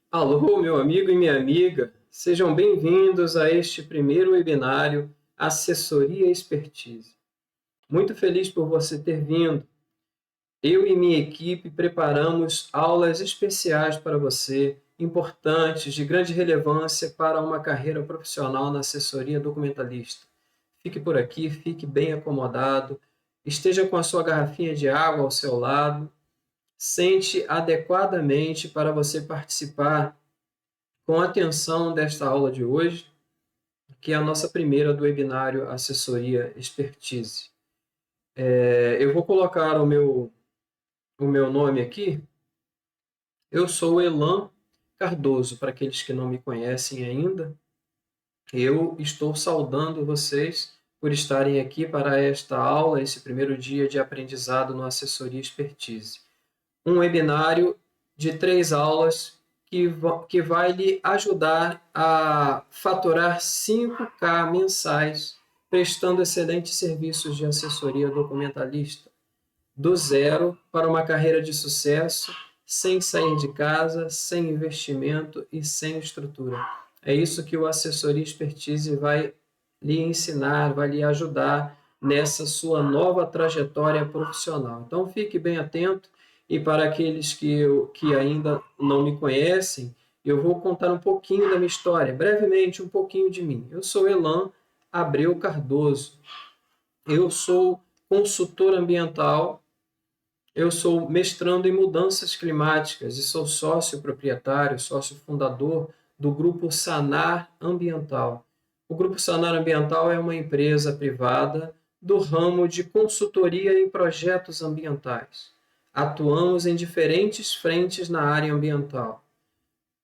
Alô, meu amigo e minha amiga, sejam bem-vindos a este primeiro webinário Assessoria Expertise. Muito feliz por você ter vindo. Eu e minha equipe preparamos aulas especiais para você, importantes, de grande relevância para uma carreira profissional na assessoria documentalista. Fique por aqui, fique bem acomodado, esteja com a sua garrafinha de água ao seu lado, sente adequadamente para você participar com atenção desta aula de hoje, que é a nossa primeira do webinário Assessoria Expertise. Eu vou colocar o meu nome aqui. Eu sou Elan Cardoso, para aqueles que não me conhecem ainda. Eu estou saudando vocês por estarem aqui para esta aula, esse primeiro dia de aprendizado no Assessoria Expertise. Um webinário de 3 aulas que vai lhe ajudar a faturar 5K mensais, prestando excelentes serviços de assessoria documentalista, do zero para uma carreira de sucesso, sem sair de casa, sem investimento e sem estrutura. É isso que o Assessoria Expertise vai lhe ensinar, vai lhe ajudar nessa sua nova trajetória profissional. Então, fique bem atento. E para aqueles que ainda não me conhecem, eu vou contar um pouquinho da minha história, brevemente, um pouquinho de mim. Eu sou Elan Abreu Cardoso. Eu sou consultor ambiental. Eu sou mestrando em mudanças climáticas e sou sócio proprietário, sócio fundador do Grupo Sanar Ambiental. O Grupo Sanar Ambiental é uma empresa privada do ramo de consultoria em projetos ambientais. Atuamos em diferentes frentes na área ambiental,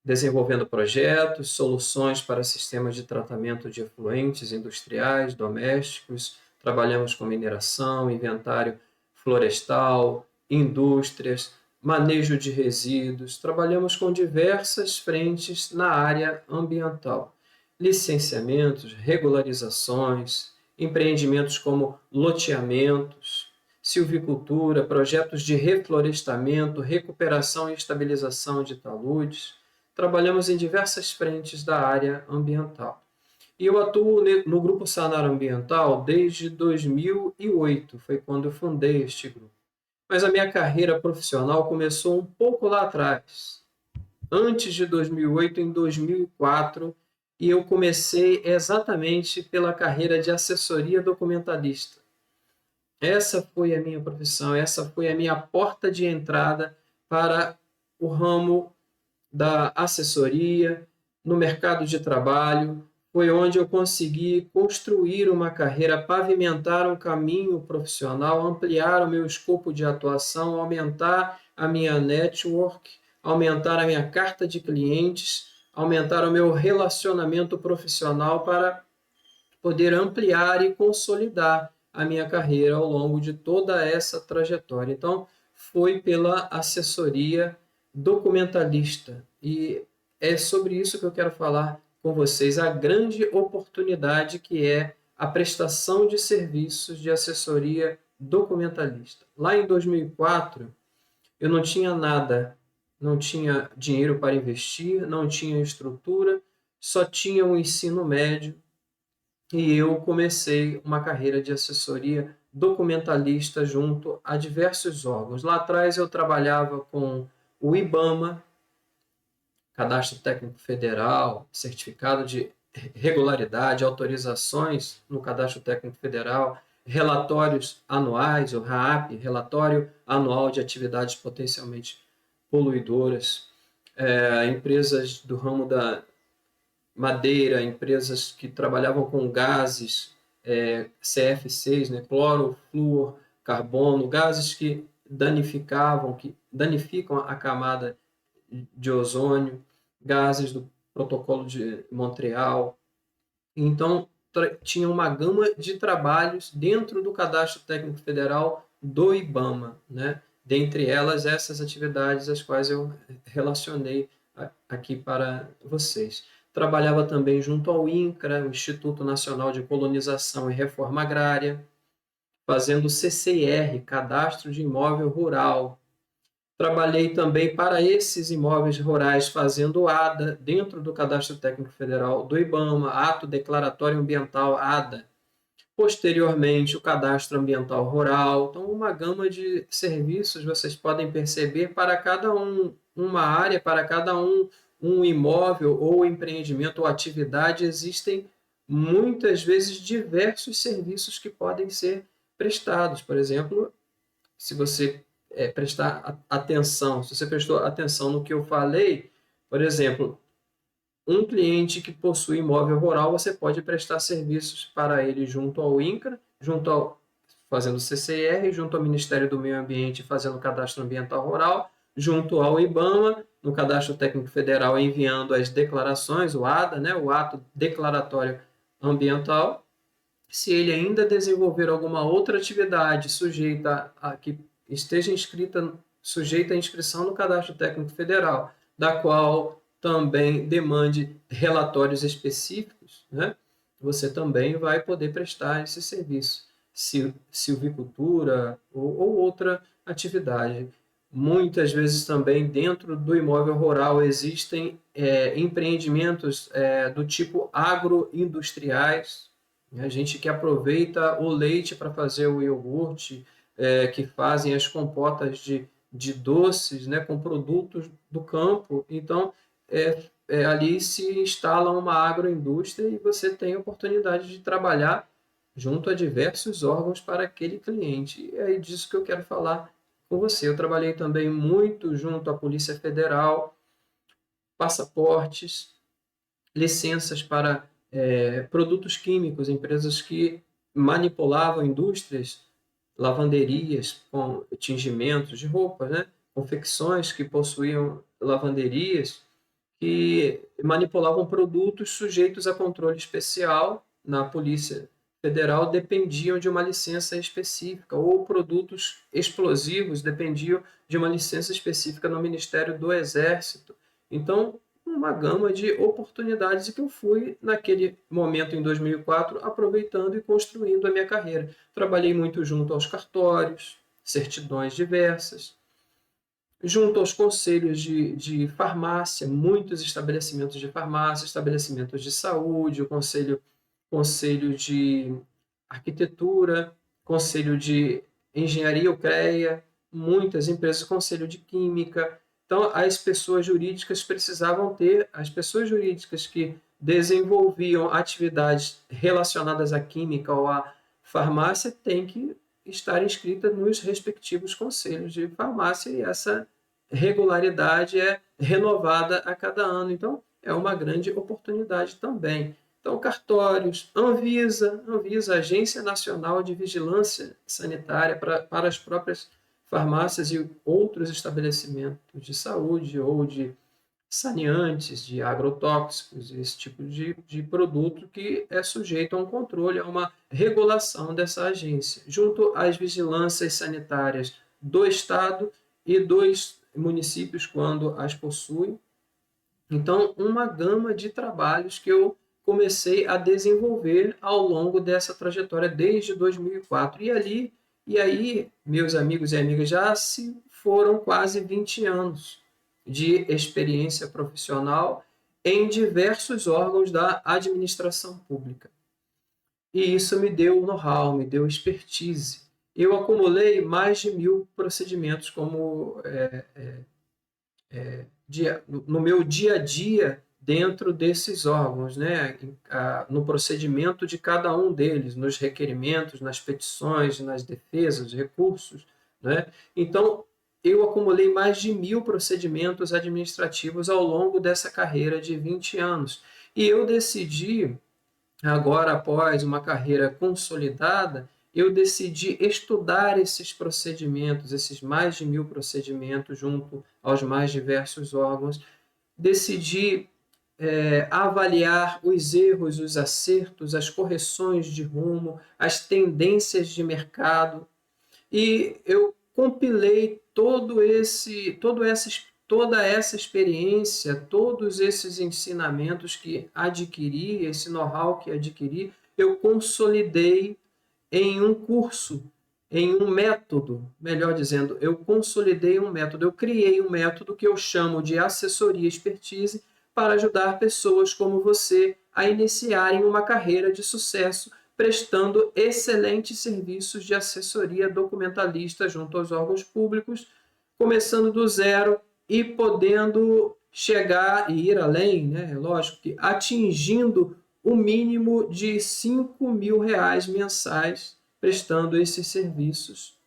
desenvolvendo projetos, soluções para sistemas de tratamento de efluentes industriais, domésticos, trabalhamos com mineração, inventário florestal, indústrias, manejo de resíduos, trabalhamos com diversas frentes na área ambiental, licenciamentos, regularizações, empreendimentos como loteamentos, silvicultura, projetos de reflorestamento, recuperação e estabilização de taludes. Trabalhamos em diversas frentes da área ambiental. E eu atuo no Grupo Sanar Ambiental desde 2008, foi quando eu fundei este grupo. Mas a minha carreira profissional começou um pouco lá atrás, antes de 2008, em 2004, e eu comecei exatamente pela carreira de assessoria documentalista. Essa foi a minha profissão, essa foi a minha porta de entrada para o ramo da assessoria, no mercado de trabalho. Foi onde eu consegui construir uma carreira, pavimentar um caminho profissional, ampliar o meu escopo de atuação, aumentar a minha network, aumentar a minha carta de clientes, aumentar o meu relacionamento profissional para poder ampliar e consolidar a minha carreira ao longo de toda essa trajetória. Então, foi pela assessoria documentalista. E é sobre isso que eu quero falar com vocês, a grande oportunidade que é a prestação de serviços de assessoria documentalista. Lá em 2004, eu não tinha nada, não tinha dinheiro para investir, não tinha estrutura, só tinha o ensino médio, e eu comecei uma carreira de assessoria documentalista junto a diversos órgãos. Lá atrás eu trabalhava com o IBAMA, Cadastro Técnico Federal, certificado de regularidade, autorizações no Cadastro Técnico Federal, relatórios anuais, o RAAP, Relatório Anual de Atividades Potencialmente Poluidoras, empresas do ramo da madeira, empresas que trabalhavam com gases, CFCs, né, cloro, flúor, carbono, gases que danificam a camada de ozônio, gases do Protocolo de Montreal. Então, tinha uma gama de trabalhos dentro do Cadastro Técnico Federal do IBAMA, né? Dentre elas, essas atividades as quais eu relacionei aqui para vocês. Trabalhava também junto ao INCRA, o Instituto Nacional de Colonização e Reforma Agrária, fazendo CCR, Cadastro de Imóvel Rural. Trabalhei também para esses imóveis rurais fazendo ADA, dentro do Cadastro Técnico Federal do IBAMA, Ato Declaratório Ambiental ADA. Posteriormente, o Cadastro Ambiental Rural. Então, uma gama de serviços vocês podem perceber para cada uma área, para cada um imóvel ou empreendimento ou atividade, existem muitas vezes diversos serviços que podem ser prestados. Por exemplo, se você prestar atenção, se você prestou atenção no que eu falei, por exemplo, um cliente que possui imóvel rural, você pode prestar serviços para ele junto ao INCRA, fazendo CCR, junto ao Ministério do Meio Ambiente, fazendo cadastro ambiental rural, junto ao IBAMA, no Cadastro Técnico Federal, enviando as declarações, o ADA, né, o Ato Declaratório Ambiental. Se ele ainda desenvolver alguma outra atividade que esteja sujeita à inscrição no Cadastro Técnico Federal, da qual também demande relatórios específicos, né? Você também vai poder prestar esse serviço, silvicultura ou outra atividade. Muitas vezes também dentro do imóvel rural existem empreendimentos do tipo agroindustriais, a gente que aproveita o leite para fazer o iogurte, que fazem as compotas de doces, né, com produtos do campo. Então, ali se instala uma agroindústria e você tem a oportunidade de trabalhar junto a diversos órgãos para aquele cliente. E é disso que eu quero falar com você. Eu trabalhei também muito junto à Polícia Federal, passaportes, licenças para produtos químicos, empresas que manipulavam indústrias, lavanderias com tingimentos de roupas, né? Confecções que possuíam lavanderias que manipulavam produtos sujeitos a controle especial na Polícia Federal, dependiam de uma licença específica, ou produtos explosivos dependiam de uma licença específica no Ministério do Exército. Então, uma gama de oportunidades que eu fui, naquele momento, em 2004, aproveitando e construindo a minha carreira. Trabalhei muito junto aos cartórios, certidões diversas, junto aos conselhos de farmácia, muitos estabelecimentos de farmácia, estabelecimentos de saúde, o conselho de arquitetura, conselho de engenharia ou CREA, muitas empresas, conselho de química. Então, as pessoas jurídicas as pessoas jurídicas que desenvolviam atividades relacionadas à química ou à farmácia têm que estar inscritas nos respectivos conselhos de farmácia, e essa regularidade é renovada a cada ano. Então, é uma grande oportunidade também. Então, cartórios, Anvisa, Agência Nacional de Vigilância Sanitária para as próprias farmácias e outros estabelecimentos de saúde ou de saneantes, de agrotóxicos, esse tipo de produto que é sujeito a um controle, a uma regulação dessa agência, junto às vigilâncias sanitárias do Estado e dos municípios, quando as possuem. Então, uma gama de trabalhos que eu comecei a desenvolver ao longo dessa trajetória desde 2004. E aí, meus amigos e amigas, já se foram quase 20 anos de experiência profissional em diversos órgãos da administração pública. E isso me deu know-how, me deu expertise. Eu acumulei mais de 1.000 procedimentos no meu dia a dia dentro desses órgãos, né? No procedimento de cada um deles, nos requerimentos, nas petições, nas defesas, recursos, né? Então, eu acumulei mais de 1.000 procedimentos administrativos ao longo dessa carreira de 20 anos. E eu decidi, agora após uma carreira consolidada, eu decidi estudar esses procedimentos, esses mais de 1.000 procedimentos, junto aos mais diversos órgãos. Decidi avaliar os erros, os acertos, as correções de rumo, as tendências de mercado, e eu compilei toda essa experiência, todos esses ensinamentos que adquiri, esse know-how que adquiri, eu consolidei em um curso, em um método, melhor dizendo, eu consolidei um método, eu criei um método que eu chamo de assessoria expertise para ajudar pessoas como você a iniciarem uma carreira de sucesso, prestando excelentes serviços de assessoria documentalista junto aos órgãos públicos, começando do zero e podendo chegar e ir além, né? Lógico que atingindo o mínimo de R$ 5.000 mensais prestando esses serviços.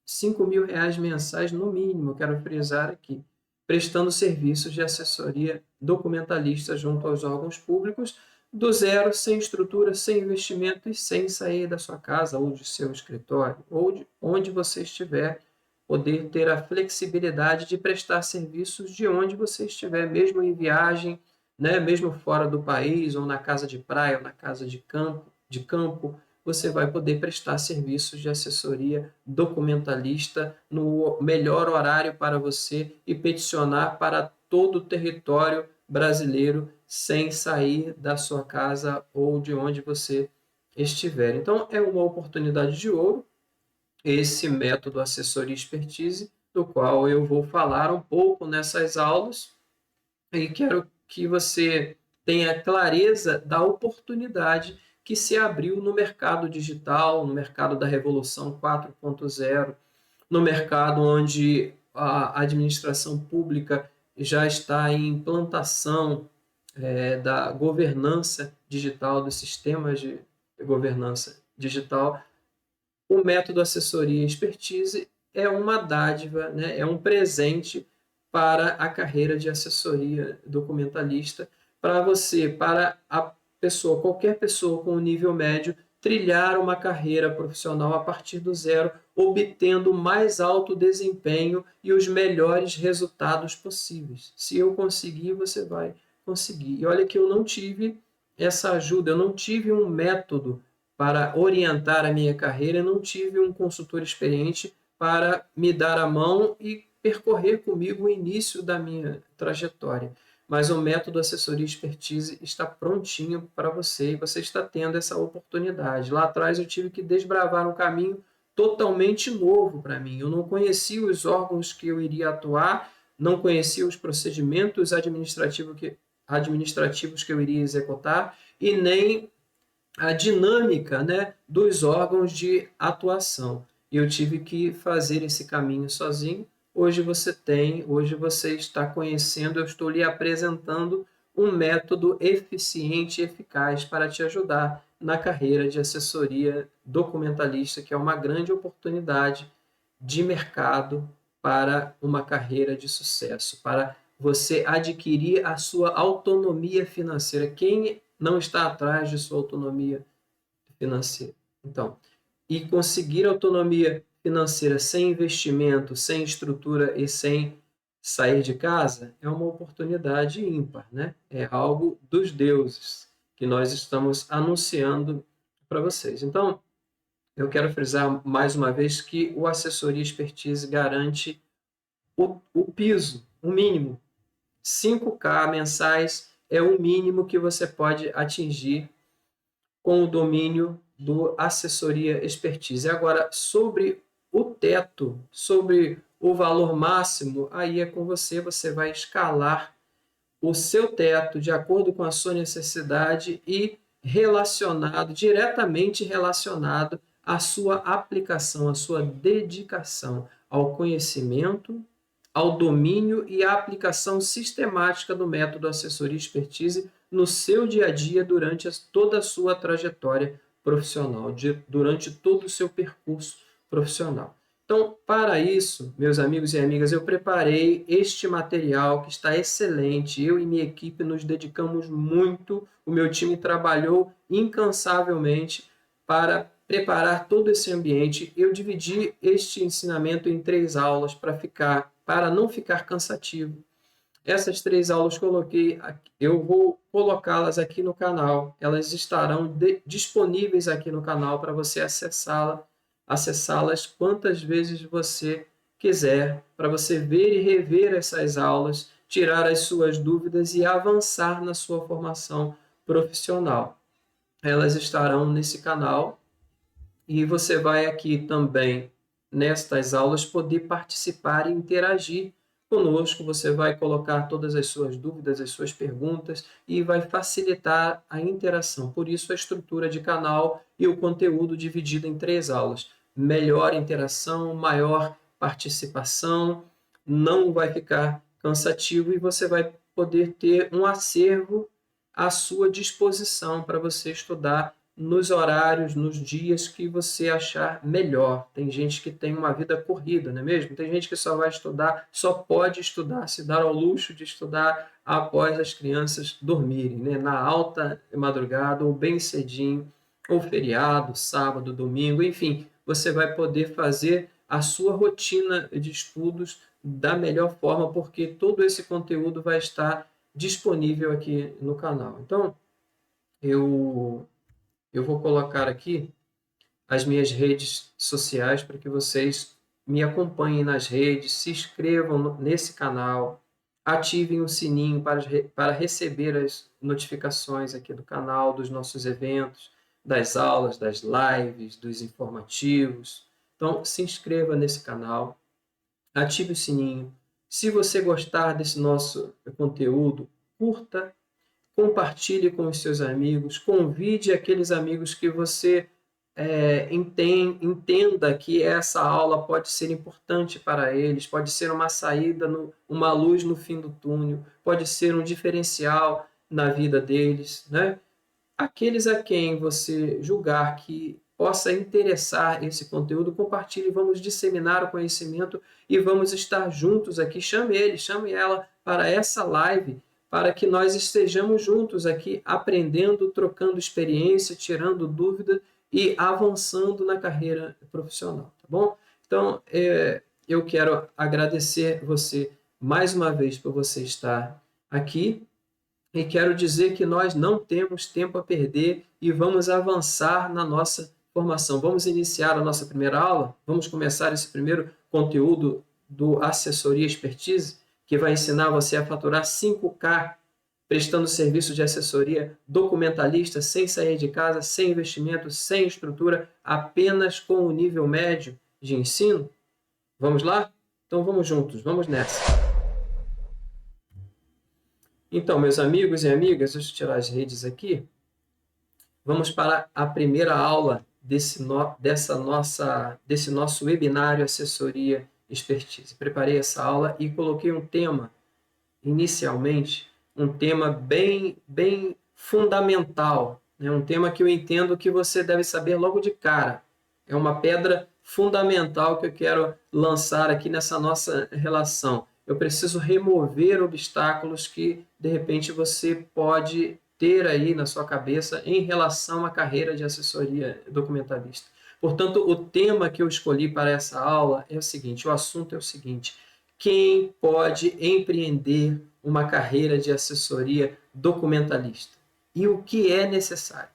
R$ 5.000 mensais no mínimo, quero frisar aqui, prestando serviços de assessoria documentalista junto aos órgãos públicos, do zero, sem estrutura, sem investimento e sem sair da sua casa ou de seu escritório, ou de onde você estiver, poder ter a flexibilidade de prestar serviços de onde você estiver, mesmo em viagem, né? Mesmo fora do país, ou na casa de praia, ou na casa de campo, você vai poder prestar serviços de assessoria documentalista no melhor horário para você e peticionar para todo o território brasileiro sem sair da sua casa ou de onde você estiver. Então, é uma oportunidade de ouro esse método assessoria expertise, do qual eu vou falar um pouco nessas aulas e quero que você tenha clareza da oportunidade que se abriu no mercado digital, no mercado da Revolução 4.0, no mercado onde a administração pública já está em implantação da governança digital, dos sistemas de governança digital. O método assessoria expertise é uma dádiva, né? É um presente para a carreira de assessoria documentalista, para você, para a pessoa, qualquer pessoa com nível médio, trilhar uma carreira profissional a partir do zero, obtendo o mais alto desempenho e os melhores resultados possíveis. Se eu conseguir, você vai conseguir. E olha que eu não tive essa ajuda, eu não tive um método para orientar a minha carreira, eu não tive um consultor experiente para me dar a mão e percorrer comigo o início da minha trajetória. Mas o método assessoria expertise está prontinho para você e você está tendo essa oportunidade. Lá atrás eu tive que desbravar um caminho totalmente novo para mim. Eu não conhecia os órgãos que eu iria atuar, não conhecia os procedimentos administrativos que eu iria executar e nem a dinâmica, né, dos órgãos de atuação. Eu tive que fazer esse caminho sozinho. Hoje você está conhecendo, eu estou lhe apresentando um método eficiente e eficaz para te ajudar na carreira de assessoria documentalista, que é uma grande oportunidade de mercado para uma carreira de sucesso, para você adquirir a sua autonomia financeira. Quem não está atrás de sua autonomia financeira? Então, e conseguir autonomia financeira sem investimento, sem estrutura e sem sair de casa é uma oportunidade ímpar, né? É algo dos deuses que nós estamos anunciando para vocês. Então, eu quero frisar mais uma vez que o assessoria expertise garante o piso, o mínimo. 5K mensais é o mínimo que você pode atingir com o domínio do assessoria expertise. Agora, sobre o teto, sobre o valor máximo, aí é com você, você vai escalar o seu teto de acordo com a sua necessidade e diretamente relacionado à sua aplicação, à sua dedicação ao conhecimento, ao domínio e à aplicação sistemática do método assessoria expertise no seu dia a dia durante toda a sua trajetória profissional, durante todo o seu percurso profissional. Então, para isso, meus amigos e amigas, eu preparei este material que está excelente. Eu e minha equipe nos dedicamos muito, o meu time trabalhou incansavelmente para preparar todo esse ambiente. Eu dividi este ensinamento em 3 aulas para não ficar cansativo. Essas 3 aulas eu vou colocá-las aqui no canal. Elas estarão disponíveis aqui no canal para você acessá-las quantas vezes você quiser, para você ver e rever essas aulas, tirar as suas dúvidas e avançar na sua formação profissional. Elas estarão nesse canal E você vai aqui também, nestas aulas, poder participar e interagir conosco. Você vai colocar todas as suas dúvidas, as suas perguntas e vai facilitar a interação. Por isso, a estrutura de canal e o conteúdo dividido em 3 aulas. Melhor interação, maior participação, não vai ficar cansativo e você vai poder ter um acervo à sua disposição para você estudar nos horários, nos dias que você achar melhor. Tem gente que tem uma vida corrida, não é mesmo? Tem gente que só vai estudar, só pode estudar, se dar ao luxo de estudar após as crianças dormirem, né? Na alta madrugada, ou bem cedinho, ou feriado, sábado, domingo, enfim, você vai poder fazer a sua rotina de estudos da melhor forma, porque todo esse conteúdo vai estar disponível aqui no canal. Então, eu vou colocar aqui as minhas redes sociais para que vocês me acompanhem nas redes, se inscrevam nesse canal, ativem o sininho para receber as notificações aqui do canal, dos nossos eventos, das aulas, das lives, dos informativos. Então, se inscreva nesse canal, ative o sininho. Se você gostar desse nosso conteúdo, curta, compartilhe com os seus amigos, convide aqueles amigos que você entenda que essa aula pode ser importante para eles, pode ser uma saída, uma luz no fim do túnel, pode ser um diferencial na vida deles, né? Aqueles a quem você julgar que possa interessar esse conteúdo, compartilhe, vamos disseminar o conhecimento e vamos estar juntos aqui. Chame ele, chame ela para essa live, para que nós estejamos juntos aqui aprendendo, trocando experiência, tirando dúvida e avançando na carreira profissional, tá bom? Então, eu quero agradecer você mais uma vez por você estar aqui e quero dizer que nós não temos tempo a perder e vamos avançar na nossa formação. Vamos iniciar a nossa primeira aula? Vamos começar esse primeiro conteúdo do Assessoria Expertise, que vai ensinar você a faturar 5K prestando serviço de assessoria documentalista, sem sair de casa, sem investimento, sem estrutura, apenas com o nível médio de ensino? Vamos lá? Então vamos juntos, vamos nessa. Então, meus amigos e amigas, deixa eu tirar as redes aqui. Vamos para a primeira aula desse nosso webinário Assessoria Expertise. Preparei essa aula e coloquei um tema, inicialmente, um tema bem fundamental, né? Um tema que eu entendo que você deve saber logo de cara. É uma pedra fundamental que eu quero lançar aqui nessa nossa relação. Eu preciso remover obstáculos que, de repente, você pode ter aí na sua cabeça em relação à carreira de assessoria documentalista. Portanto, o tema que eu escolhi para essa aula é o seguinte, o assunto é o seguinte: quem pode empreender uma carreira de assessoria documentalista? E o que é necessário?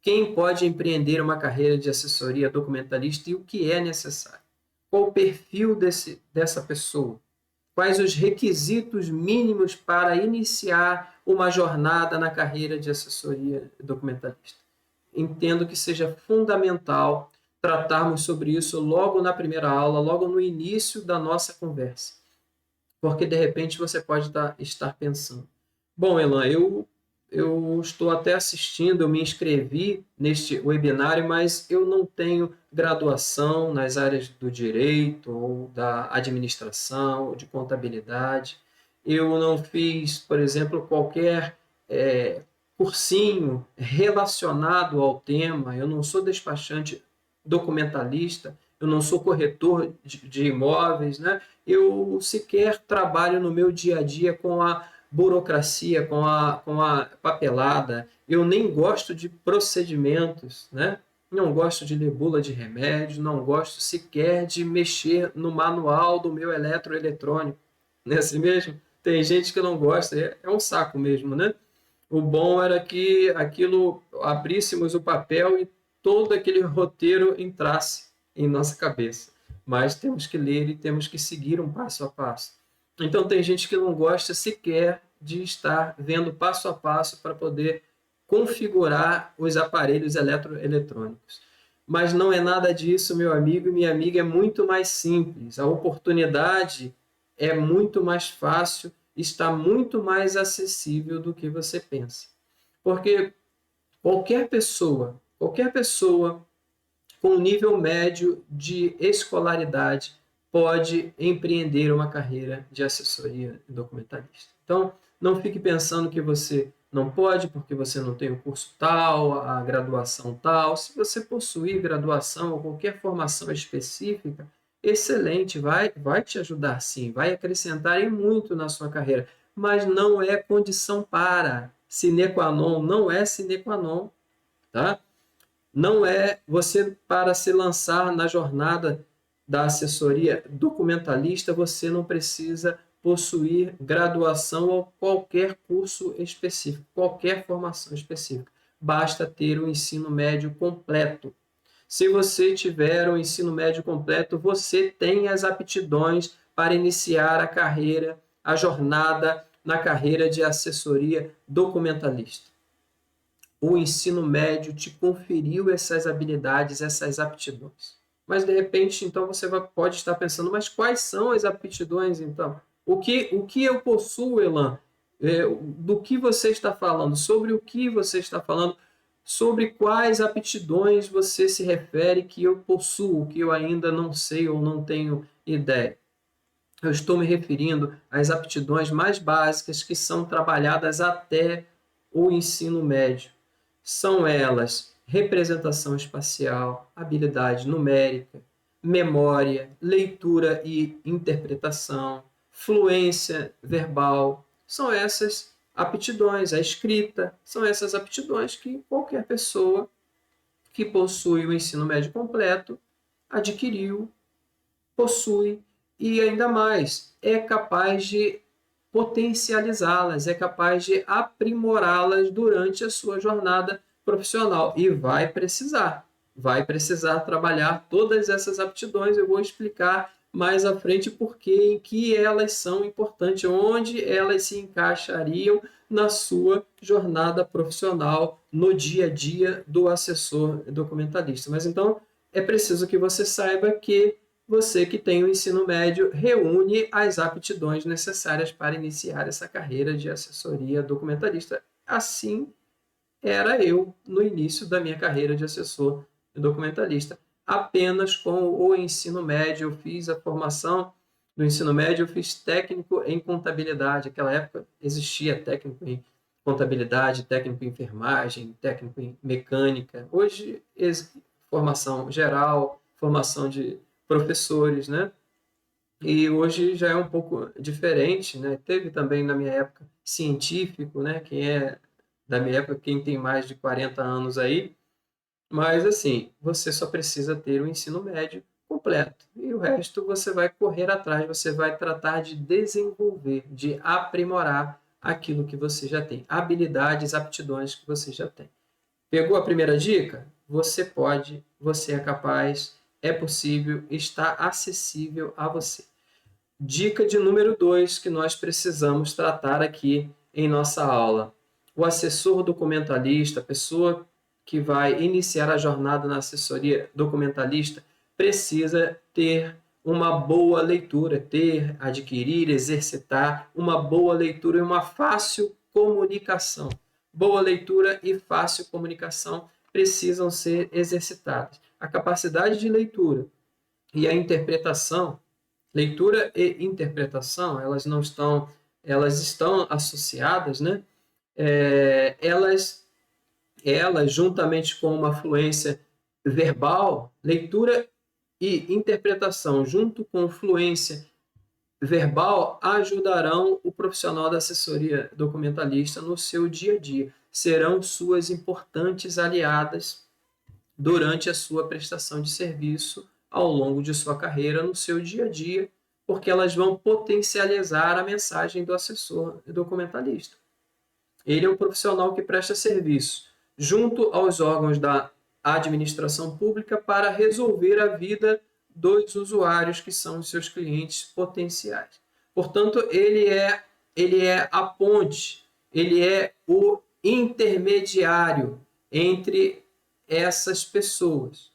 Quem pode empreender uma carreira de assessoria documentalista e o que é necessário? Qual o perfil dessa pessoa? Quais os requisitos mínimos para iniciar uma jornada na carreira de assessoria documentalista? Entendo que seja fundamental tratarmos sobre isso logo na primeira aula, logo no início da nossa conversa. Porque, de repente, você pode estar pensando, bom, Elan, eu estou até assistindo, eu me inscrevi neste webinário, mas eu não tenho graduação nas áreas do direito, ou da administração, ou de contabilidade. Eu não fiz, por exemplo, qualquer cursinho relacionado ao tema, eu não sou despachante documentalista, eu não sou corretor de imóveis, né? Eu sequer trabalho no meu dia a dia com a burocracia, com a papelada, eu nem gosto de procedimentos, né? Não gosto de ler bula de remédio, não gosto sequer de mexer no manual do meu eletroeletrônico, não é assim mesmo? Tem gente que não gosta, é um saco mesmo, né? O bom era que aquilo, abríssemos o papel e todo aquele roteiro entrasse em nossa cabeça. Mas temos que ler e temos que seguir um passo a passo. Então tem gente que não gosta sequer de estar vendo passo a passo para poder configurar os aparelhos eletroeletrônicos. Mas não é nada disso, meu amigo e minha amiga, é muito mais simples. A oportunidade é muito mais fácil, está muito mais acessível do que você pensa. Porque qualquer pessoa com nível médio de escolaridade pode empreender uma carreira de assessoria documentalista. Então, não fique pensando que você não pode porque você não tem o curso tal, a graduação tal. Se você possuir graduação ou qualquer formação específica, excelente, vai te ajudar sim, vai acrescentar em muito na sua carreira, mas não é condição para, sine qua non, não é sine qua non, tá? Não é você, para se lançar na jornada da assessoria documentalista, você não precisa possuir graduação ou qualquer curso específico, qualquer formação específica. Basta ter o ensino médio completo. Se você tiver o ensino médio completo, você tem as aptidões para iniciar a carreira, a jornada na carreira de assessoria documentalista. O ensino médio te conferiu essas habilidades, essas aptidões. Mas, de repente, então, você pode estar pensando, mas quais são as aptidões, então? O que eu possuo, Elan? Do que você está falando? Sobre o que você está falando? Sobre quais aptidões você se refere que eu possuo, que eu ainda não sei ou não tenho ideia? Eu estou me referindo às aptidões mais básicas que são trabalhadas até o ensino médio. São elas representação espacial, habilidade numérica, memória, leitura e interpretação, fluência verbal. São essas aptidões, a escrita, são essas aptidões que qualquer pessoa que possui o ensino médio completo adquiriu, possui e ainda mais é capaz de potencializá-las, é capaz de aprimorá-las durante a sua jornada profissional e vai precisar trabalhar todas essas aptidões. Eu vou explicar mais à frente porque em que elas são importantes, onde elas se encaixariam na sua jornada profissional, no dia a dia do assessor documentalista. Mas então é preciso que você saiba que você que tem o ensino médio reúne as aptidões necessárias para iniciar essa carreira de assessoria documentalista. Assim era eu no início da minha carreira de assessor documentalista. Apenas com o ensino médio, eu fiz a formação do ensino médio, eu fiz técnico em contabilidade. Naquela época existia técnico em contabilidade, técnico em enfermagem, técnico em mecânica. Hoje, formação geral, formação de professores, né? E hoje já é um pouco diferente, né? Teve também na minha época científico, né? Quem é da minha época, quem tem mais de 40 anos aí, mas assim, você só precisa ter o ensino médio completo. E o resto você vai correr atrás, você vai tratar de desenvolver, de aprimorar aquilo que você já tem, habilidades, aptidões que você já tem. Pegou a primeira dica? Você pode, você é capaz, é possível, está acessível a você. Dica de número 2 que nós precisamos tratar aqui em nossa aula. O assessor documentalista, a pessoa que vai iniciar a jornada na assessoria documentalista, precisa ter uma boa leitura, adquirir, exercitar uma boa leitura e uma fácil comunicação. Boa leitura e fácil comunicação precisam ser exercitadas. A capacidade de leitura e a interpretação, leitura e interpretação, elas estão associadas, né? Elas, juntamente com uma fluência verbal, leitura e interpretação, junto com fluência verbal, ajudarão o profissional da assessoria documentalista no seu dia a dia. Serão suas importantes aliadas durante a sua prestação de serviço ao longo de sua carreira, no seu dia a dia, porque elas vão potencializar a mensagem do assessor documentalista. Ele é um profissional que presta serviço junto aos órgãos da administração pública para resolver a vida dos usuários que são os seus clientes potenciais. Portanto, ele é a ponte, ele é o intermediário entre essas pessoas.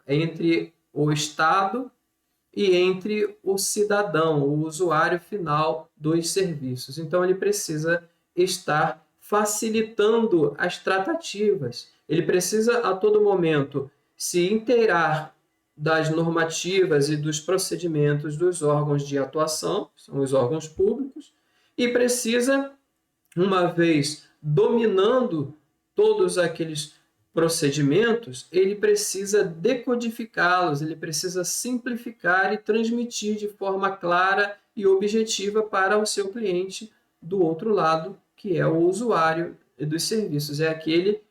entre o Estado e entre o cidadão, o usuário final dos serviços. Então, ele precisa estar facilitando as tratativas. Ele precisa, a todo momento, se inteirar das normativas e dos procedimentos dos órgãos de atuação, são os órgãos públicos, e precisa, uma vez dominando todos aqueles procedimentos, ele precisa decodificá-los, ele precisa simplificar e transmitir de forma clara e objetiva para o seu cliente do outro lado, que é o usuário dos serviços, é aquele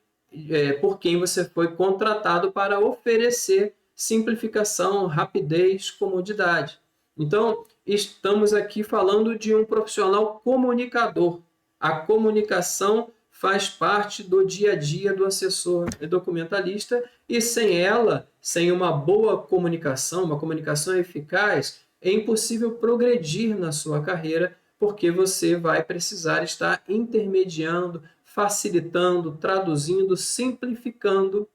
por quem você foi contratado para oferecer simplificação, rapidez, comodidade. Então, estamos aqui falando de um profissional comunicador. A comunicação faz parte do dia a dia do assessor documentalista e sem ela, sem uma boa comunicação, uma comunicação eficaz, é impossível progredir na sua carreira, porque você vai precisar estar intermediando, facilitando, traduzindo, simplificando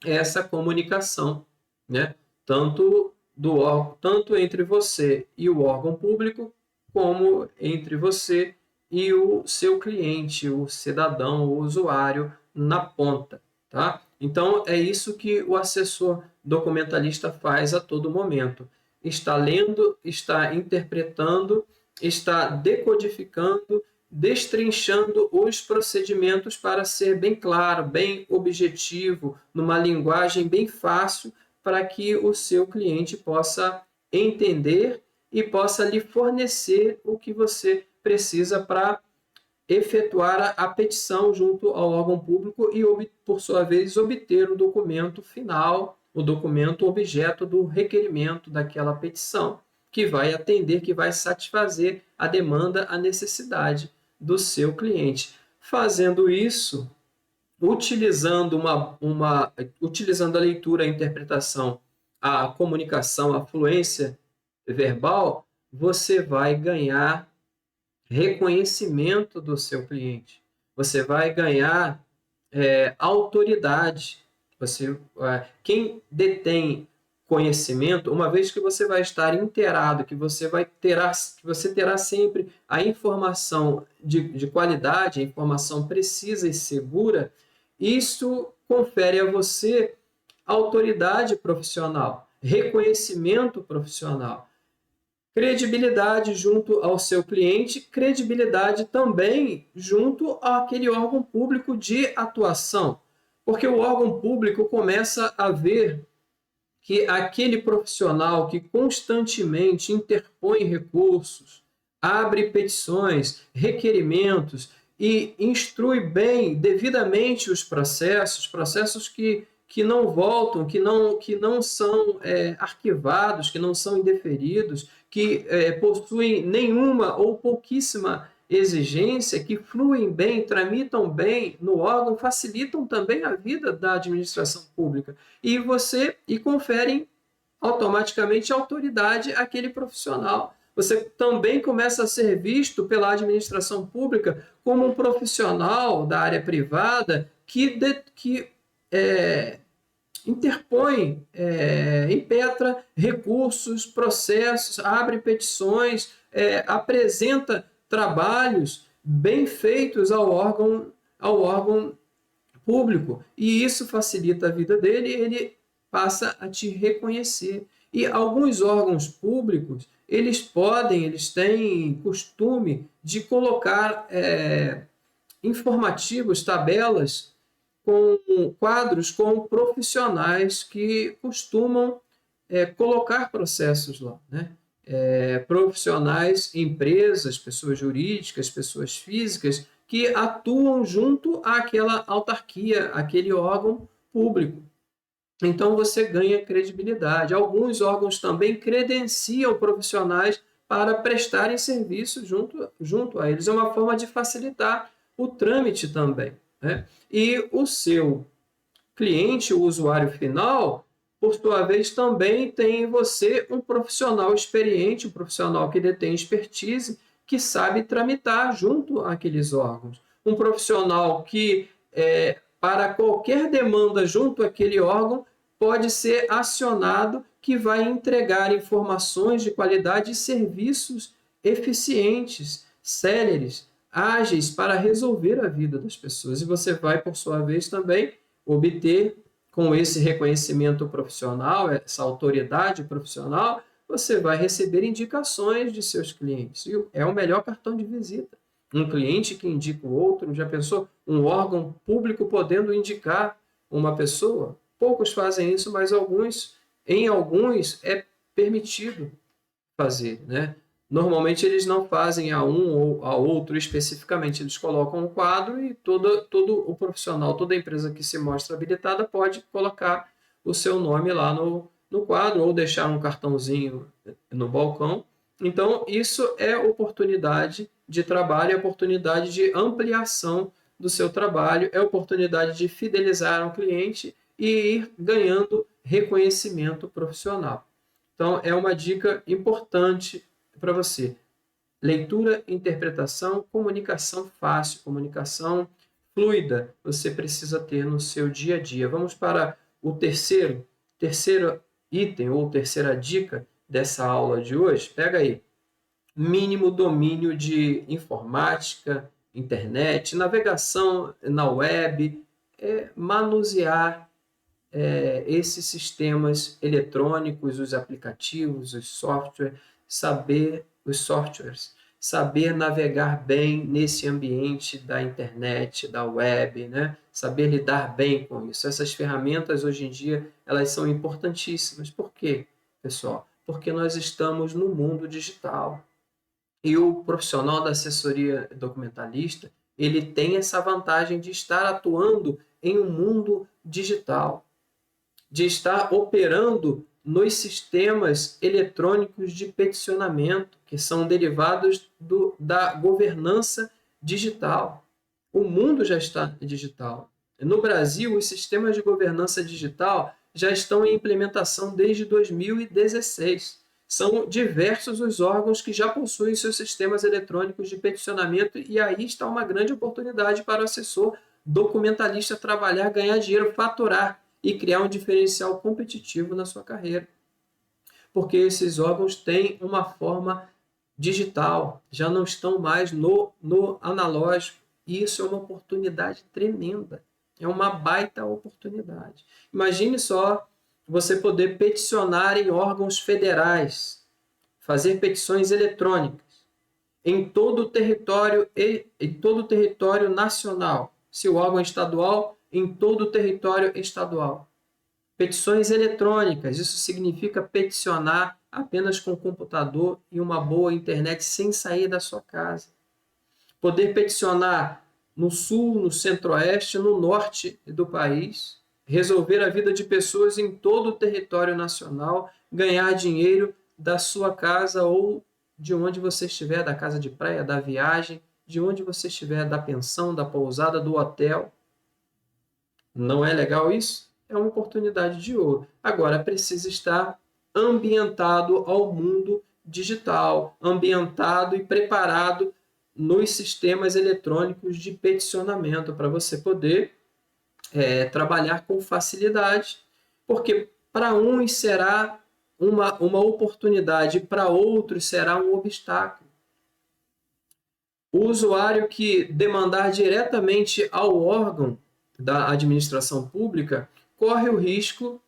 essa comunicação, né? Tanto entre você e o órgão público, como entre você e o seu cliente, o cidadão, o usuário na ponta, tá? Então, é isso que o assessor documentalista faz a todo momento. Está lendo, está interpretando, está decodificando, destrinchando os procedimentos para ser bem claro, bem objetivo, numa linguagem bem fácil, para que o seu cliente possa entender e possa lhe fornecer o que você precisa para efetuar a petição junto ao órgão público e, por sua vez, obter o documento final, o documento objeto do requerimento daquela petição, que vai atender, que vai satisfazer a demanda, a necessidade do seu cliente. Fazendo isso, utilizando utilizando a leitura, a interpretação, a comunicação, a fluência verbal, você vai ganhar reconhecimento do seu cliente. Você vai ganhar autoridade. Quem detém conhecimento, uma vez que você vai estar inteirado, que você terá sempre a informação de qualidade, a informação precisa e segura, isso confere a você autoridade profissional, reconhecimento profissional, credibilidade junto ao seu cliente, credibilidade também junto àquele órgão público de atuação, porque o órgão público começa a ver que aquele profissional que constantemente interpõe recursos, abre petições, requerimentos e instrui bem, devidamente os processos que não voltam, que não são arquivados, que não são indeferidos, que possuem nenhuma ou pouquíssima exigência, que fluem bem, tramitam bem no órgão, facilitam também a vida da administração pública e conferem automaticamente autoridade àquele profissional. Você também começa a ser visto pela administração pública como um profissional da área privada que interpõe, impetra recursos, processos, abre petições, apresenta trabalhos bem feitos ao órgão público. E isso facilita a vida dele, ele passa a te reconhecer. E alguns órgãos públicos, eles têm costume de colocar informativos, tabelas, com quadros com profissionais que costumam colocar processos lá, né? Profissionais, empresas, pessoas jurídicas, pessoas físicas, que atuam junto àquela autarquia, àquele órgão público. Então, você ganha credibilidade. Alguns órgãos também credenciam profissionais para prestarem serviço junto a eles. É uma forma de facilitar o trâmite também, né? E o seu cliente, o usuário final, por sua vez, também tem em você um profissional experiente, um profissional que detém expertise, que sabe tramitar junto àqueles órgãos. Um profissional que, para qualquer demanda junto àquele órgão, pode ser acionado, que vai entregar informações de qualidade e serviços eficientes, céleres, ágeis para resolver a vida das pessoas. E você vai, por sua vez, também obter, com esse reconhecimento profissional, essa autoridade profissional, você vai receber indicações de seus clientes. E é o melhor cartão de visita. Um cliente que indica o outro, já pensou? Um órgão público podendo indicar uma pessoa? Poucos fazem isso, mas em alguns é permitido fazer, né? Normalmente eles não fazem a um ou a outro especificamente, eles colocam um quadro e todo o profissional, toda empresa que se mostra habilitada pode colocar o seu nome lá no quadro ou deixar um cartãozinho no balcão. Então, isso é oportunidade de trabalho, é oportunidade de ampliação do seu trabalho, é oportunidade de fidelizar um cliente e ir ganhando reconhecimento profissional. Então, é uma dica importante para você. Leitura, interpretação, comunicação fácil, comunicação fluida, você precisa ter no seu dia a dia. Vamos para o terceiro item ou terceira dica dessa aula de hoje. Pega aí. Mínimo domínio de informática, internet, navegação na web, manusear esses sistemas eletrônicos, os aplicativos, os softwares, saber navegar bem nesse ambiente da internet, da web, né? Saber lidar bem com isso. Essas ferramentas hoje em dia elas são importantíssimas. Por quê, pessoal? Porque nós estamos no mundo digital. E o profissional da assessoria documentalista, ele tem essa vantagem de estar atuando em um mundo digital, de estar operando nos sistemas eletrônicos de peticionamento, que são derivados da governança digital. O mundo já está digital. No Brasil, os sistemas de governança digital já estão em implementação desde 2016. São diversos os órgãos que já possuem seus sistemas eletrônicos de peticionamento e aí está uma grande oportunidade para o assessor documentalista trabalhar, ganhar dinheiro, faturar e criar um diferencial competitivo na sua carreira. Porque esses órgãos têm uma forma digital, já não estão mais no analógico. E isso é uma oportunidade tremenda. É uma baita oportunidade. Imagine só você poder peticionar em órgãos federais, fazer petições eletrônicas em todo o território nacional. Se o órgão é estadual, em todo o território estadual. Petições eletrônicas, isso significa peticionar apenas com computador e uma boa internet sem sair da sua casa. Poder peticionar no sul, no centro-oeste, no norte do país, resolver a vida de pessoas em todo o território nacional, ganhar dinheiro da sua casa ou de onde você estiver, da casa de praia, da viagem, de onde você estiver, da pensão, da pousada, do hotel. Não é legal isso? É uma oportunidade de ouro. Agora, precisa estar ambientado ao mundo digital, ambientado e preparado nos sistemas eletrônicos de peticionamento para você poder trabalhar com facilidade, porque para uns será uma oportunidade, para outros será um obstáculo. O usuário que demandar diretamente ao órgão da administração pública corre o risco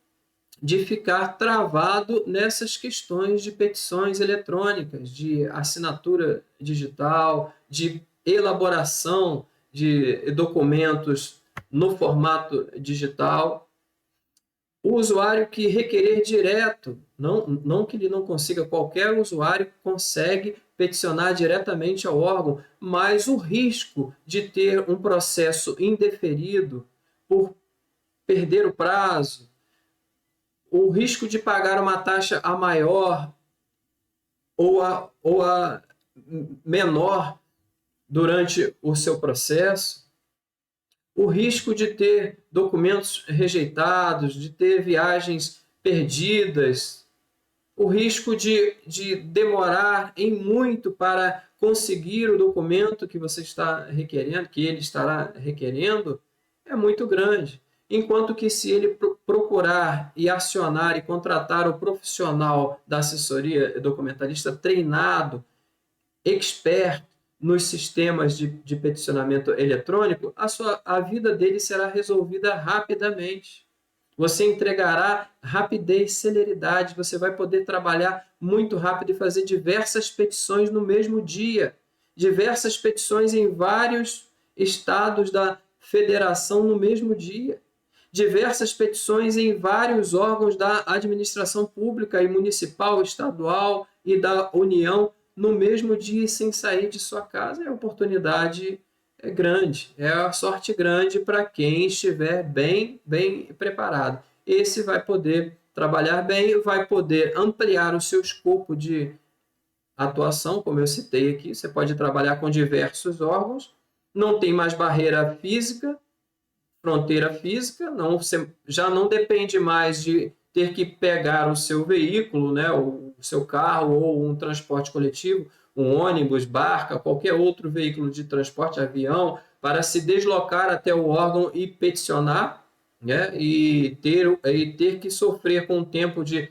de ficar travado nessas questões de petições eletrônicas, de assinatura digital, de elaboração de documentos no formato digital. O usuário que requerer direto, não que ele não consiga, qualquer usuário consegue peticionar diretamente ao órgão, mas o risco de ter um processo indeferido por perder o prazo, o risco de pagar uma taxa a maior ou a menor durante o seu processo, o risco de ter documentos rejeitados, de ter viagens perdidas, o risco de demorar em muito para conseguir o documento que você está requerendo, que ele estará requerendo, é muito grande. enquanto que se ele procurar e acionar e contratar o profissional da assessoria documentalista treinado, expert nos sistemas de peticionamento eletrônico, a vida dele será resolvida rapidamente. Você entregará rapidez, celeridade, você vai poder trabalhar muito rápido e fazer diversas petições no mesmo dia, diversas petições em vários estados da federação no mesmo dia, diversas petições em vários órgãos da administração pública e municipal, estadual e da União no mesmo dia sem sair de sua casa. A oportunidade é grande, é a sorte grande para quem estiver bem preparado. Esse vai poder trabalhar bem, vai poder ampliar o seu escopo de atuação, como eu citei aqui. Você pode trabalhar com diversos órgãos, não tem mais barreira física, fronteira física, não, você já não depende mais de ter que pegar o seu veículo, né, o seu carro ou um transporte coletivo, um ônibus, barca, qualquer outro veículo de transporte, avião, para se deslocar até o órgão e peticionar, né, e ter que sofrer com o tempo de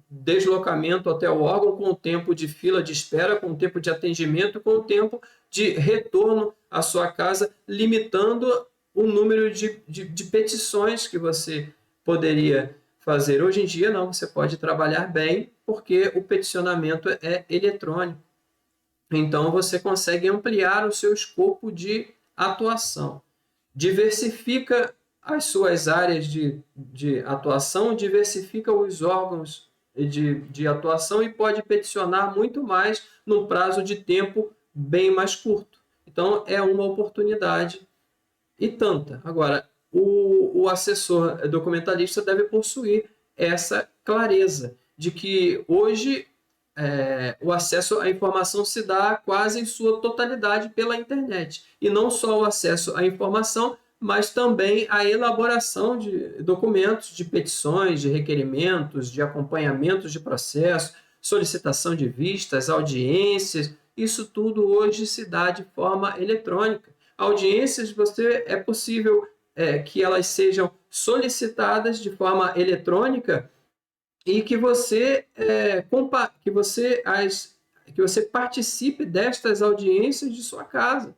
deslocamento até o órgão, com o tempo de fila de espera, com o tempo de atendimento, com o tempo de retorno à sua casa, limitando o número de petições que você poderia fazer. Hoje em dia, não, você pode trabalhar bem, porque o peticionamento é eletrônico. Então, você consegue ampliar o seu escopo de atuação. Diversifica as suas áreas de atuação, diversifica os órgãos de atuação e pode peticionar muito mais num prazo de tempo bem mais curto. Então, é uma oportunidade e tanta. Agora, o assessor documentalista deve possuir essa clareza de que hoje o acesso à informação se dá quase em sua totalidade pela internet. E não só o acesso à informação, mas também a elaboração de documentos, de petições, de requerimentos, de acompanhamentos de processo, solicitação de vistas, audiências. Isso tudo hoje se dá de forma eletrônica. Audiências, é possível que elas sejam solicitadas de forma eletrônica e que você participe destas audiências de sua casa,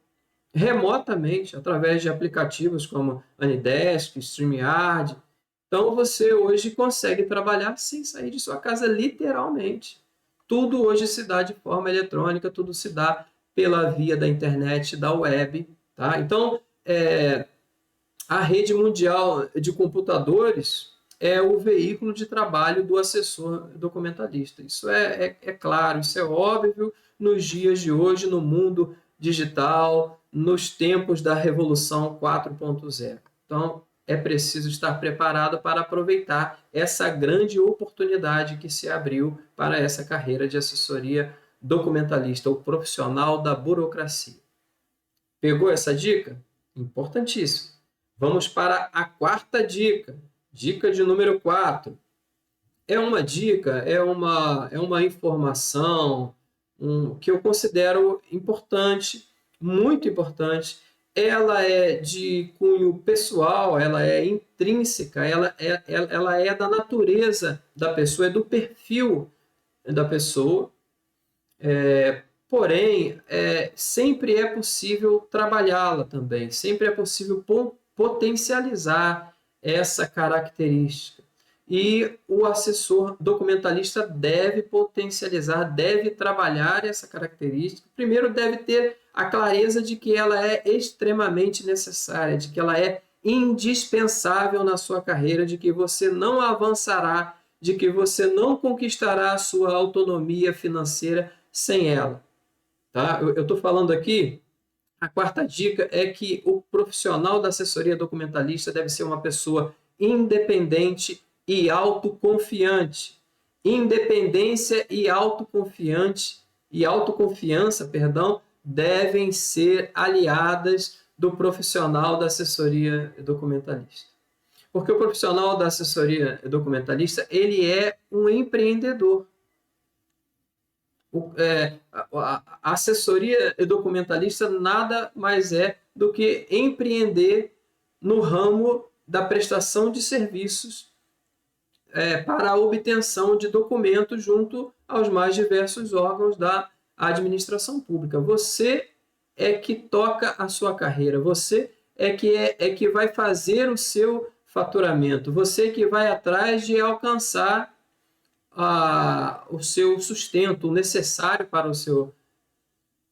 remotamente, através de aplicativos como Anydesk, StreamYard. Então, você hoje consegue trabalhar sem sair de sua casa, literalmente. Tudo hoje se dá de forma eletrônica, tudo se dá pela via da internet, da web. Tá? Então, a rede mundial de computadores é o veículo de trabalho do assessor documentalista. Isso é claro, isso é óbvio nos dias de hoje, no mundo digital, nos tempos da Revolução 4.0. Então, é preciso estar preparado para aproveitar essa grande oportunidade que se abriu para essa carreira de assessoria documentalista, o profissional da burocracia. Pegou essa dica? Importantíssimo. Vamos para a quarta dica. Dica de número 4. É uma dica, é uma informação que eu considero importante, muito importante. Ela é de cunho pessoal, ela é intrínseca, ela é da natureza da pessoa, é do perfil da pessoa. Porém, sempre é possível trabalhá-la também, sempre é possível potencializar essa característica. E o assessor documentalista deve potencializar, deve trabalhar essa característica. Primeiro, deve ter a clareza de que ela é extremamente necessária, de que ela é indispensável na sua carreira, de que você não avançará, de que você não conquistará a sua autonomia financeira sem ela. Tá? Eu estou falando aqui, a quarta dica é que o profissional da assessoria documentalista deve ser uma pessoa independente e autoconfiante. Independência e autoconfiança, devem ser aliadas do profissional da assessoria documentalista. Porque o profissional da assessoria documentalista, ele é um empreendedor. A assessoria documentalista nada mais é do que empreender no ramo da prestação de serviços para a obtenção de documentos junto aos mais diversos órgãos da administração pública. Você é que toca a sua carreira, você é que vai fazer o seu faturamento, você que vai atrás de alcançar o seu sustento, o necessário para o seu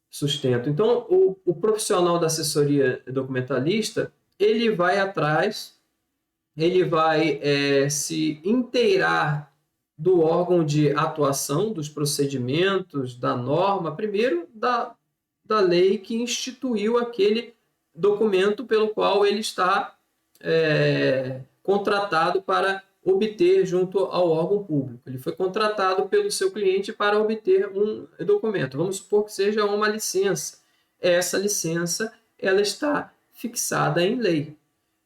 sustento. Então, o profissional da assessoria documentalista, ele vai atrás, ele vai se inteirar do órgão de atuação, dos procedimentos, da norma, primeiro da lei que instituiu aquele documento pelo qual ele está contratado para obter junto ao órgão público. Ele foi contratado pelo seu cliente para obter um documento. Vamos supor que seja uma licença. Essa licença ela está fixada em lei.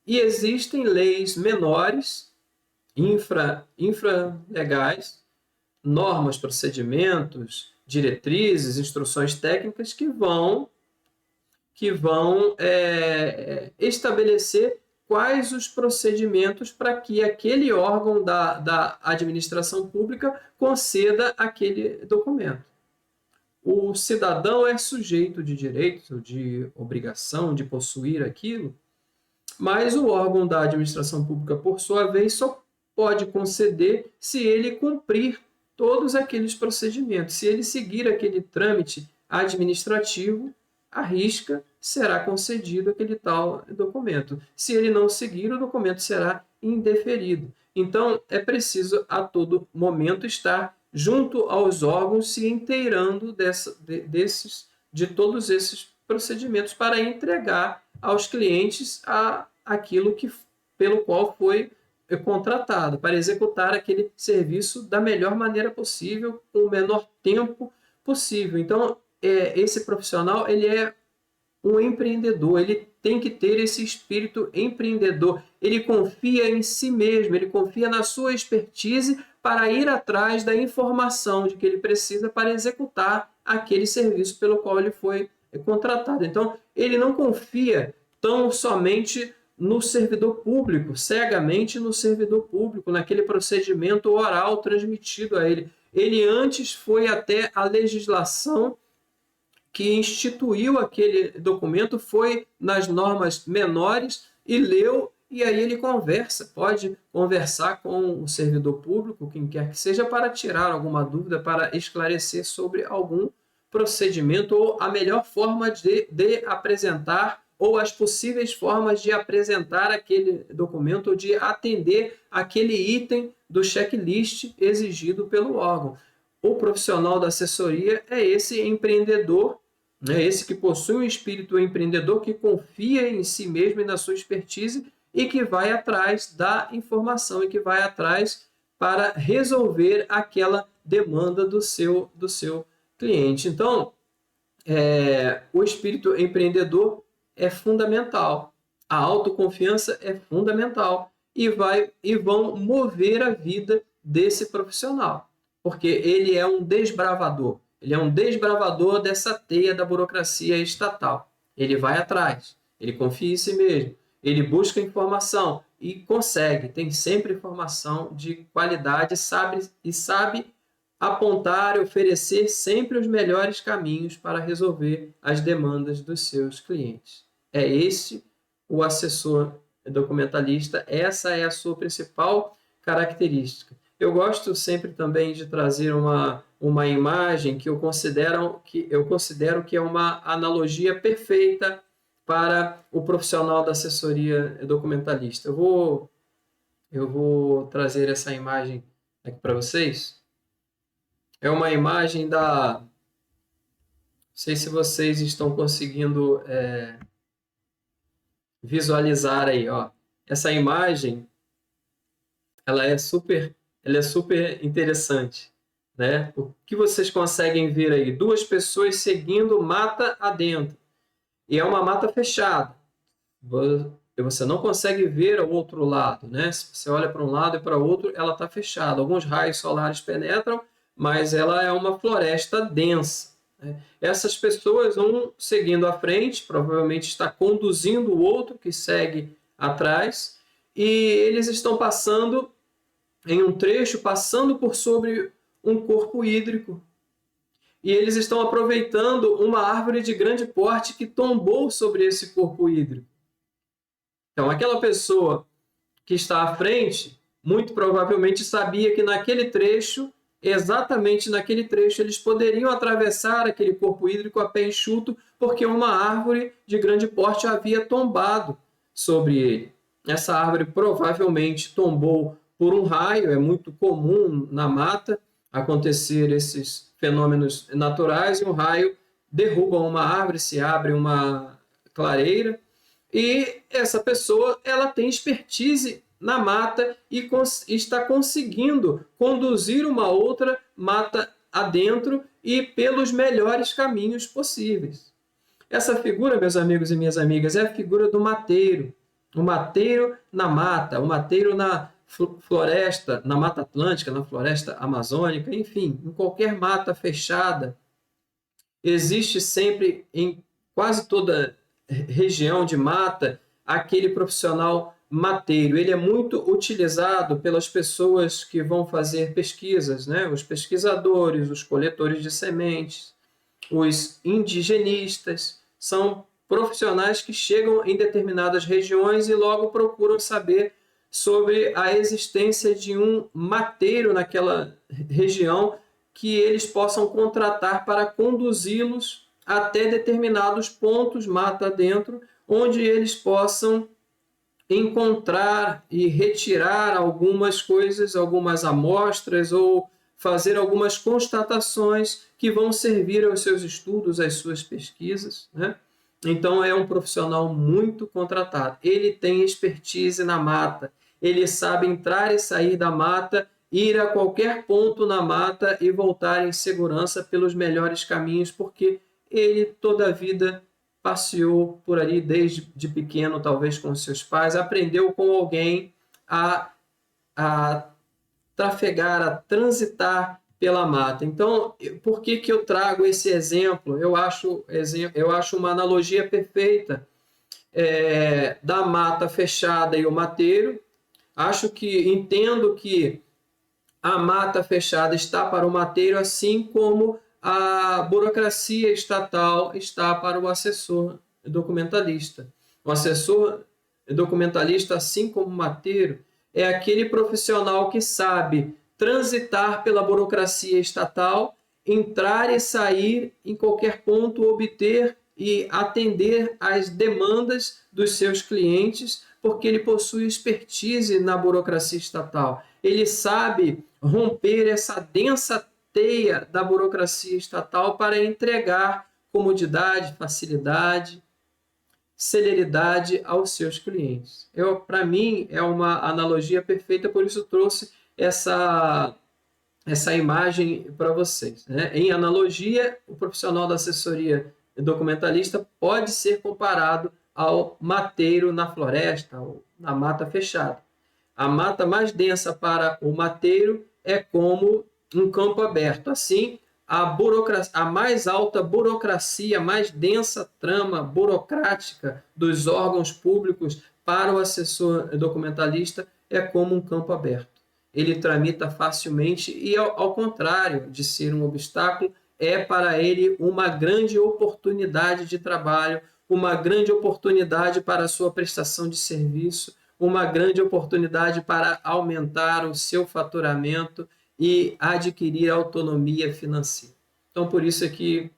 E existem leis menores, infralegais, normas, procedimentos, diretrizes, instruções técnicas que vão estabelecer quais os procedimentos para que aquele órgão da administração pública conceda aquele documento. O cidadão é sujeito de direito, de obrigação de possuir aquilo, mas o órgão da administração pública, por sua vez, só pode conceder se ele cumprir todos aqueles procedimentos. Se ele seguir aquele trâmite administrativo, à risca, será concedido aquele tal documento. Se ele não seguir, o documento será indeferido. Então, é preciso a todo momento estar junto aos órgãos, se inteirando de todos esses procedimentos para entregar aos clientes aquilo pelo qual foi contratado, para executar aquele serviço da melhor maneira possível, com o menor tempo possível. Então, esse profissional ele é um empreendedor, ele tem que ter esse espírito empreendedor, ele confia em si mesmo, ele confia na sua expertise para ir atrás da informação de que ele precisa para executar aquele serviço pelo qual ele foi contratado. Então, ele não confia tão somente no servidor público, cegamente no servidor público, naquele procedimento oral transmitido a ele. Ele antes foi até a legislação que instituiu aquele documento, foi nas normas menores e leu, e aí ele pode conversar com o servidor público, quem quer que seja, para tirar alguma dúvida, para esclarecer sobre algum procedimento ou a melhor forma de apresentar ou as possíveis formas de apresentar aquele documento ou de atender aquele item do checklist exigido pelo órgão. O profissional da assessoria é esse empreendedor, esse que possui um espírito empreendedor, que confia em si mesmo e na sua expertise e que vai atrás da informação e que vai atrás para resolver aquela demanda do seu cliente. Então, o espírito empreendedor é fundamental, a autoconfiança é fundamental e vão mover a vida desse profissional, porque ele é um desbravador. Ele é um desbravador dessa teia da burocracia estatal. Ele vai atrás, ele confia em si mesmo, ele busca informação e consegue, tem sempre informação de qualidade, sabe apontar e oferecer sempre os melhores caminhos para resolver as demandas dos seus clientes. É esse o assessor documentalista, essa é a sua principal característica. Eu gosto sempre também de trazer uma imagem que eu considero que é uma analogia perfeita para o profissional da assessoria documentalista. Eu vou trazer essa imagem aqui para vocês. É uma imagem não sei se vocês estão conseguindo visualizar aí, ó. Essa imagem, ela é super interessante, né? O que vocês conseguem ver aí? Duas pessoas seguindo mata adentro. E é uma mata fechada. Você não consegue ver o outro lado, né? Se você olha para um lado e para o outro, ela está fechada. Alguns raios solares penetram, mas ela é uma floresta densa, né? Essas pessoas vão seguindo à frente, provavelmente está conduzindo o outro que segue atrás, e eles estão passando em um trecho, passando por sobre um corpo hídrico. E eles estão aproveitando uma árvore de grande porte que tombou sobre esse corpo hídrico. Então, aquela pessoa que está à frente, muito provavelmente sabia que naquele trecho, exatamente naquele trecho, eles poderiam atravessar aquele corpo hídrico a pé enxuto, porque uma árvore de grande porte havia tombado sobre ele. Essa árvore provavelmente tombou por um raio, é muito comum na mata acontecer esses fenômenos naturais, e um raio derruba uma árvore, se abre uma clareira, e essa pessoa ela tem expertise na mata e está conseguindo conduzir uma outra mata adentro e pelos melhores caminhos possíveis. Essa figura, meus amigos e minhas amigas, é a figura do mateiro. O mateiro na mata, o mateiro na floresta, na Mata Atlântica, na floresta amazônica, enfim, em qualquer mata fechada. Existe sempre, em quase toda região de mata, aquele profissional mateiro. Ele é muito utilizado pelas pessoas que vão fazer pesquisas, né? Os pesquisadores, os coletores de sementes, os indigenistas, são profissionais que chegam em determinadas regiões e logo procuram saber sobre a existência de um mateiro naquela região que eles possam contratar para conduzi-los até determinados pontos mata dentro, onde eles possam encontrar e retirar algumas coisas, algumas amostras ou fazer algumas constatações que vão servir aos seus estudos, às suas pesquisas, né? Então é um profissional muito contratado. Ele tem expertise na mata, ele sabe entrar e sair da mata, ir a qualquer ponto na mata e voltar em segurança pelos melhores caminhos, porque ele toda a vida passeou por ali desde de pequeno, talvez com seus pais, aprendeu com alguém a trafegar, a transitar pela mata. Então, por que eu trago esse exemplo? Eu acho uma analogia perfeita da mata fechada e o mateiro. Entendo que a mata fechada está para o mateiro, assim como a burocracia estatal está para o assessor documentalista. O assessor documentalista, assim como o mateiro, é aquele profissional que sabe transitar pela burocracia estatal, entrar e sair em qualquer ponto, obter e atender às demandas dos seus clientes, porque ele possui expertise na burocracia estatal. Ele sabe romper essa densa teia da burocracia estatal para entregar comodidade, facilidade, celeridade aos seus clientes. Para mim, é uma analogia perfeita, por isso trouxe essa imagem para vocês, né? Em analogia, o profissional da assessoria documentalista pode ser comparado ao mateiro na floresta, ou na mata fechada. A mata mais densa para o mateiro é como um campo aberto. Assim, a mais alta burocracia, a mais densa trama burocrática dos órgãos públicos para o assessor documentalista é como um campo aberto. Ele tramita facilmente e, ao contrário de ser um obstáculo, é para ele uma grande oportunidade de trabalho, uma grande oportunidade para a sua prestação de serviço, uma grande oportunidade para aumentar o seu faturamento e adquirir autonomia financeira. Então, por isso é que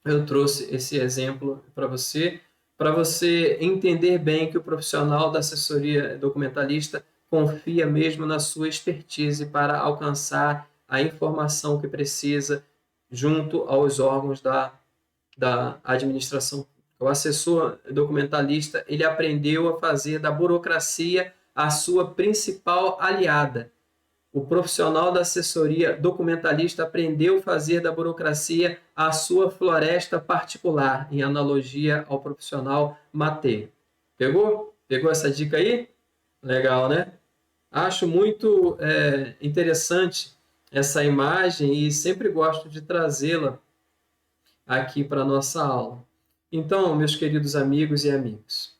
eu trouxe esse exemplo para você entender bem que o profissional da assessoria documentalista confia mesmo na sua expertise para alcançar a informação que precisa junto aos órgãos da administração. O assessor documentalista, ele aprendeu a fazer da burocracia a sua principal aliada. O profissional da assessoria documentalista aprendeu a fazer da burocracia a sua floresta particular, em analogia ao profissional mateiro. Pegou? Pegou essa dica aí? Legal, né? Acho muito interessante essa imagem e sempre gosto de trazê-la aqui para a nossa aula. Então, meus queridos amigos e amigas,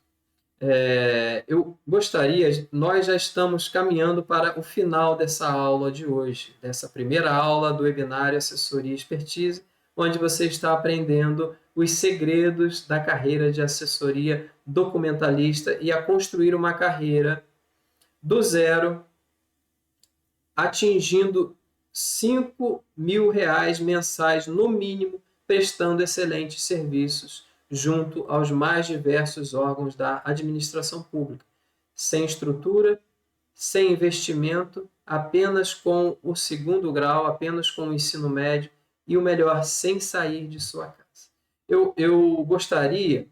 Eu gostaria, nós já estamos caminhando para o final dessa aula de hoje, dessa primeira aula do webinário Assessoria e Expertise, onde você está aprendendo os segredos da carreira de assessoria documentalista e a construir uma carreira do zero, atingindo R$ 5.000 mensais no mínimo, prestando excelentes serviços junto aos mais diversos órgãos da administração pública, sem estrutura, sem investimento, apenas com o segundo grau, apenas com o ensino médio e o melhor, sem sair de sua casa. Eu gostaria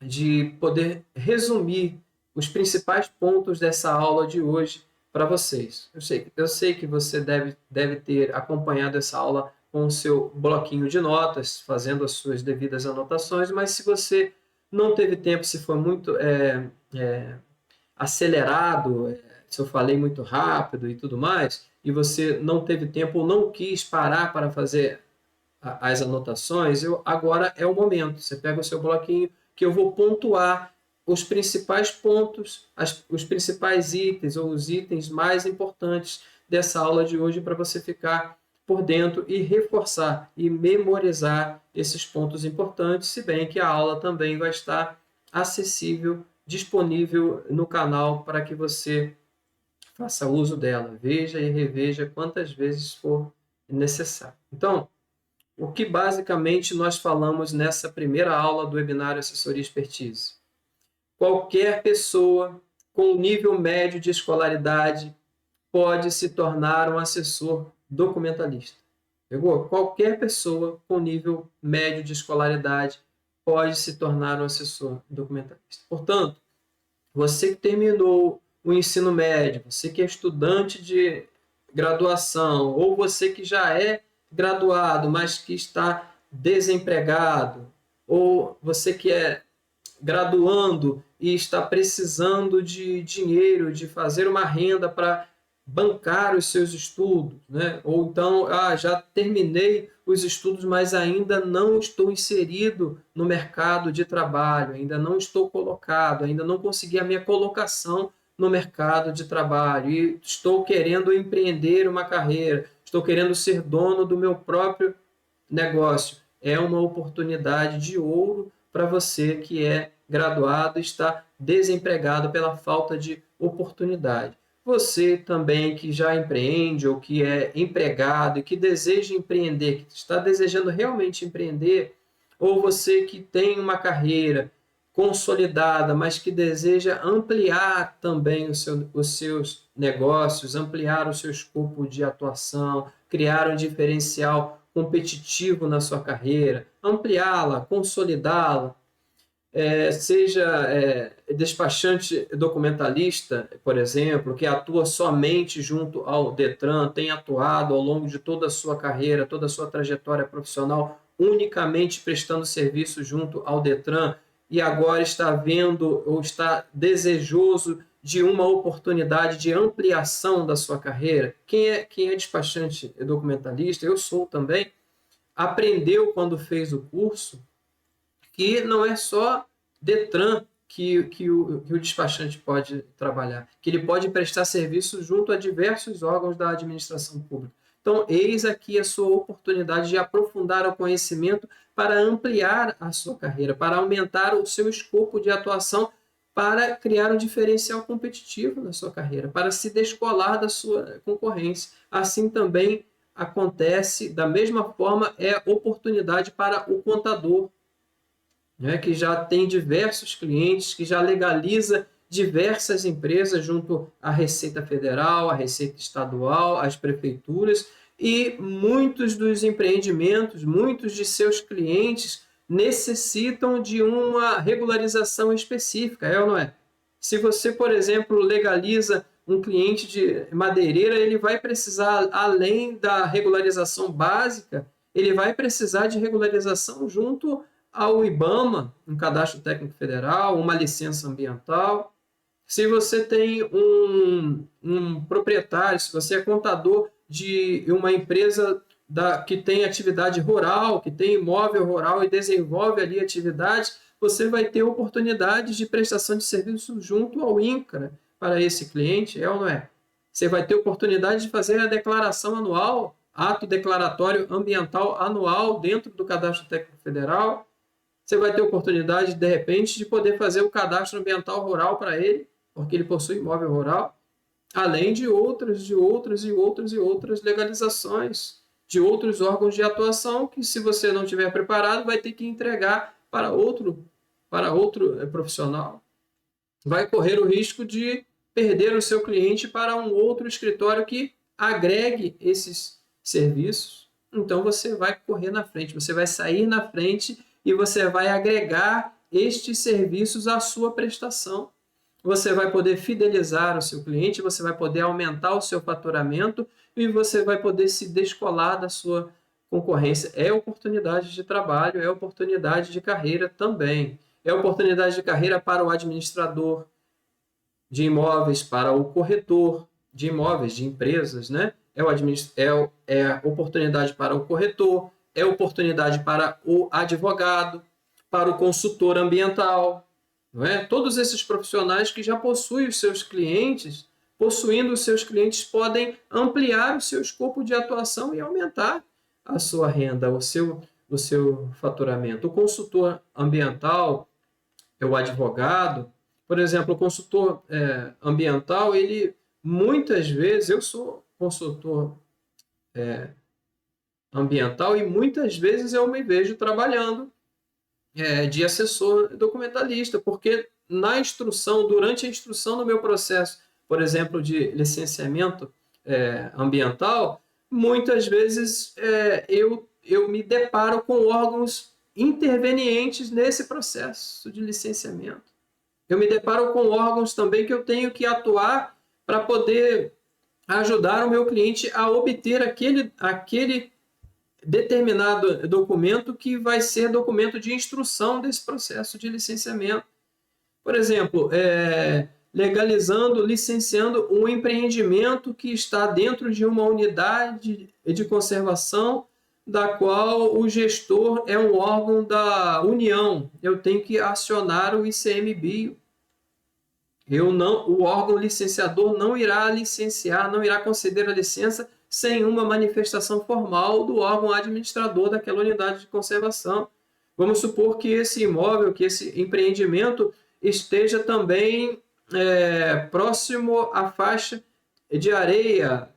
de poder resumir os principais pontos dessa aula de hoje para vocês. Eu sei que você deve ter acompanhado essa aula com o seu bloquinho de notas, fazendo as suas devidas anotações, mas se você não teve tempo, se foi muito acelerado, se eu falei muito rápido e tudo mais, e você não teve tempo ou não quis parar para fazer as anotações, agora é o momento. Você pega o seu bloquinho que eu vou pontuar os principais pontos, os principais itens ou os itens mais importantes dessa aula de hoje para você ficar por dentro e reforçar e memorizar esses pontos importantes, se bem que a aula também vai estar acessível, disponível no canal para que você faça uso dela, veja e reveja quantas vezes for necessário. Então, o que basicamente nós falamos nessa primeira aula do webinário Assessoria e Expertise? Qualquer pessoa com nível médio de escolaridade pode se tornar um assessor documentalista. Pegou? Qualquer pessoa com nível médio de escolaridade pode se tornar um assessor documentalista. Portanto, você que terminou o ensino médio, você que é estudante de graduação, ou você que já é graduado, mas que está desempregado, ou você que é graduando e está precisando de dinheiro, de fazer uma renda para bancar os seus estudos, né? Ou então, já terminei os estudos, mas ainda não estou inserido no mercado de trabalho, ainda não estou colocado, ainda não consegui a minha colocação no mercado de trabalho e estou querendo empreender uma carreira, estou querendo ser dono do meu próprio negócio. É uma oportunidade de ouro para você que é graduado e está desempregado pela falta de oportunidade. Você também que já empreende ou que é empregado e que deseja empreender, que está desejando realmente empreender, ou você que tem uma carreira consolidada, mas que deseja ampliar também os seus negócios, ampliar o seu escopo de atuação, criar um diferencial competitivo na sua carreira, ampliá-la, consolidá-la, seja despachante documentalista, por exemplo, que atua somente junto ao Detran, tem atuado ao longo de toda a sua carreira, toda a sua trajetória profissional, unicamente prestando serviço junto ao Detran, e agora está vendo ou está desejoso de uma oportunidade de ampliação da sua carreira. Quem é despachante documentalista, eu sou também, aprendeu quando fez o curso que não é só Detran que o despachante pode trabalhar, que ele pode prestar serviço junto a diversos órgãos da administração pública. Então, eis aqui a sua oportunidade de aprofundar o conhecimento para ampliar a sua carreira, para aumentar o seu escopo de atuação, para criar um diferencial competitivo na sua carreira, para se descolar da sua concorrência. Assim também acontece, da mesma forma, é oportunidade para o contador, né, que já tem diversos clientes, que já legaliza diversas empresas junto à Receita Federal, à Receita Estadual, às prefeituras, e muitos dos empreendimentos, muitos de seus clientes necessitam de uma regularização específica, é ou não é? Se você, por exemplo, legaliza um cliente de madeireira, ele vai precisar, além da regularização básica, ele vai precisar de regularização junto ao IBAMA, um cadastro técnico federal, uma licença ambiental. Se você tem um proprietário, se você é contador de uma empresa que tem atividade rural, que tem imóvel rural e desenvolve ali atividades, você vai ter oportunidades de prestação de serviço junto ao INCRA para esse cliente, é ou não é? Você vai ter oportunidade de fazer a declaração anual, ato declaratório ambiental anual dentro do Cadastro Técnico Federal. Você vai ter oportunidade, de repente, de poder fazer o cadastro ambiental rural para ele, porque ele possui imóvel rural, além de outras legalizações de outros órgãos de atuação que, se você não tiver preparado, vai ter que entregar para outro profissional. Vai correr o risco de perder o seu cliente para um outro escritório que agregue esses serviços. Então, você vai correr na frente, você vai sair na frente e você vai agregar estes serviços à sua prestação. Você vai poder fidelizar o seu cliente, você vai poder aumentar o seu faturamento e você vai poder se descolar da sua concorrência. É oportunidade de trabalho, é oportunidade de carreira também. É oportunidade de carreira para o administrador de imóveis, para o corretor de imóveis, de empresas, né? É oportunidade para o corretor, é oportunidade para o advogado, para o consultor ambiental, não é? Todos esses profissionais que já possuem os seus clientes, possuindo os seus clientes, podem ampliar o seu escopo de atuação e aumentar a sua renda, o seu faturamento. O consultor ambiental, o advogado, por exemplo, o consultor ambiental, ele muitas vezes, eu sou consultor ambiental e muitas vezes eu me vejo trabalhando de assessor documentalista, porque na instrução, durante a instrução do meu processo, por exemplo, de licenciamento ambiental, muitas vezes eu me deparo com órgãos intervenientes nesse processo de licenciamento. Eu me deparo com órgãos também que eu tenho que atuar para poder ajudar o meu cliente a obter aquele determinado documento que vai ser documento de instrução desse processo de licenciamento. Por exemplo, licenciando um empreendimento que está dentro de uma unidade de conservação da qual o gestor é um órgão da União. Eu tenho que acionar o ICMBio. O órgão licenciador não irá licenciar, não irá conceder a licença sem uma manifestação formal do órgão administrador daquela unidade de conservação. Vamos supor que esse imóvel, que esse empreendimento esteja também próximo à faixa de areia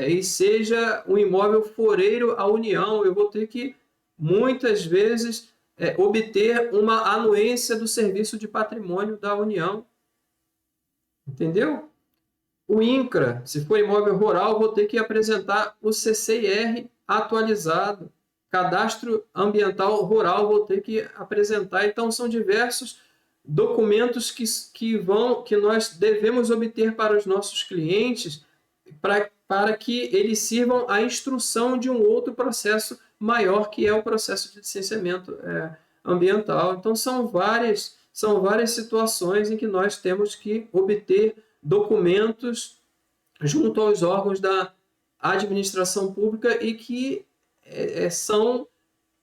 e seja um imóvel foreiro à União. Eu vou ter que, muitas vezes, obter uma anuência do Serviço de Patrimônio da União. Entendeu? O INCRA, se for imóvel rural, vou ter que apresentar o CCIR atualizado. Cadastro Ambiental Rural, vou ter que apresentar. Então, são diversos documentos que nós devemos obter para os nossos clientes para que eles sirvam à instrução de um outro processo maior, que é o processo de licenciamento ambiental. Então, são várias situações em que nós temos que obter documentos junto aos órgãos da administração pública e que são,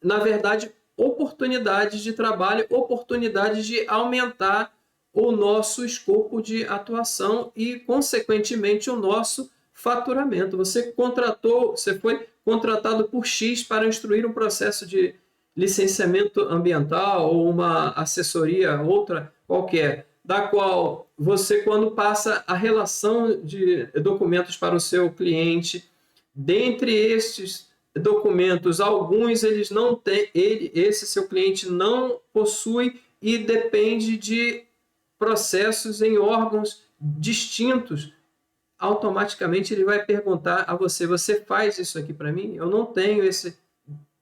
na verdade, oportunidades de trabalho, oportunidades de aumentar o nosso escopo de atuação e, consequentemente, o nosso faturamento. Você foi contratado por X para instruir um processo de licenciamento ambiental ou uma assessoria, outra qualquer, da qual você, quando passa a relação de documentos para o seu cliente, dentre estes documentos, alguns eles não têm, esse seu cliente não possui e depende de processos em órgãos distintos, automaticamente ele vai perguntar a você: você faz isso aqui para mim? Eu não tenho esse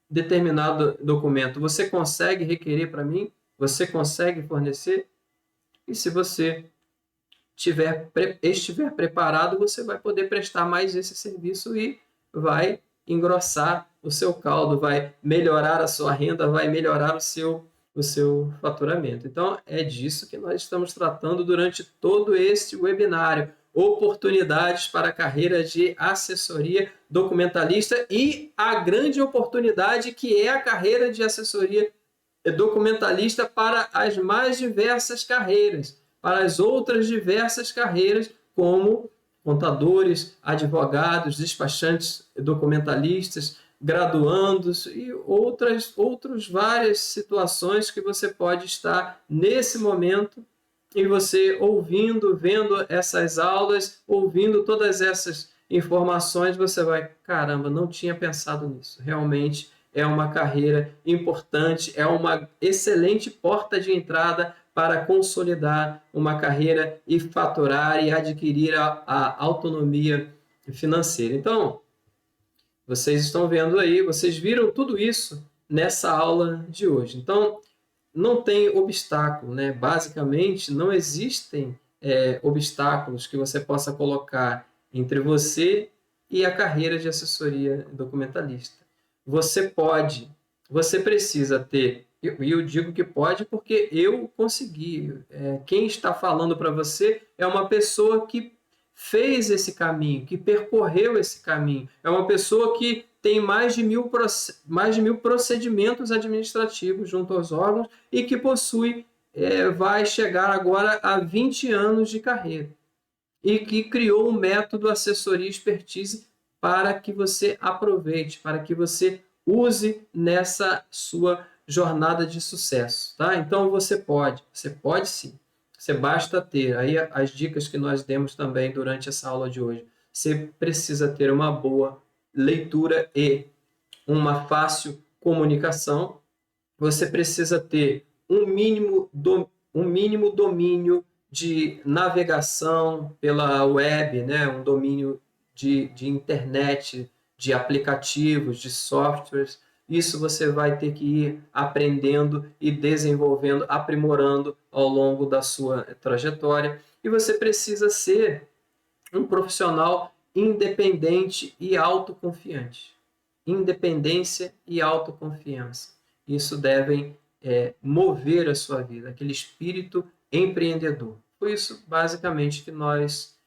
determinado documento. Você consegue requerer para mim? Você consegue fornecer? E se você estiver preparado, você vai poder prestar mais esse serviço e vai engrossar o seu caldo, vai melhorar a sua renda, vai melhorar o seu faturamento. Então, é disso que nós estamos tratando durante todo este webinário. Oportunidades para a carreira de assessoria documentalista e a grande oportunidade que é a carreira de assessoria documentalista para as mais diversas carreiras, para as outras diversas carreiras, como contadores, advogados, despachantes documentalistas, graduandos e outras várias situações que você pode estar nesse momento e você ouvindo, vendo essas aulas, ouvindo todas essas informações, você vai, caramba, não tinha pensado nisso. Realmente é uma carreira importante, é uma excelente porta de entrada para consolidar uma carreira e faturar e adquirir a autonomia financeira. Então, vocês estão vendo aí, vocês viram tudo isso nessa aula de hoje. Então, não tem obstáculo, né? Basicamente, não existem obstáculos que você possa colocar entre você e a carreira de assessoria documentalista. Você pode, você precisa ter, e eu digo que pode porque eu consegui. Quem está falando para você é uma pessoa que fez esse caminho, que percorreu esse caminho. É uma pessoa que tem mais de 1.000 procedimentos administrativos junto aos órgãos e que possui, vai chegar agora a 20 anos de carreira. E que criou um método assessoria expertise para que você aproveite, para que você use nessa sua jornada de sucesso. Tá? Então você pode sim. Você basta ter, aí as dicas que nós demos também durante essa aula de hoje. Você precisa ter uma boa leitura e uma fácil comunicação. Você precisa ter um mínimo domínio de navegação pela web, né? Um domínio de internet, de aplicativos, de softwares. Isso você vai ter que ir aprendendo e desenvolvendo, aprimorando ao longo da sua trajetória. E você precisa ser um profissional independente e autoconfiante. Independência e autoconfiança. Isso devem mover a sua vida, aquele espírito empreendedor. Foi isso, basicamente, que nós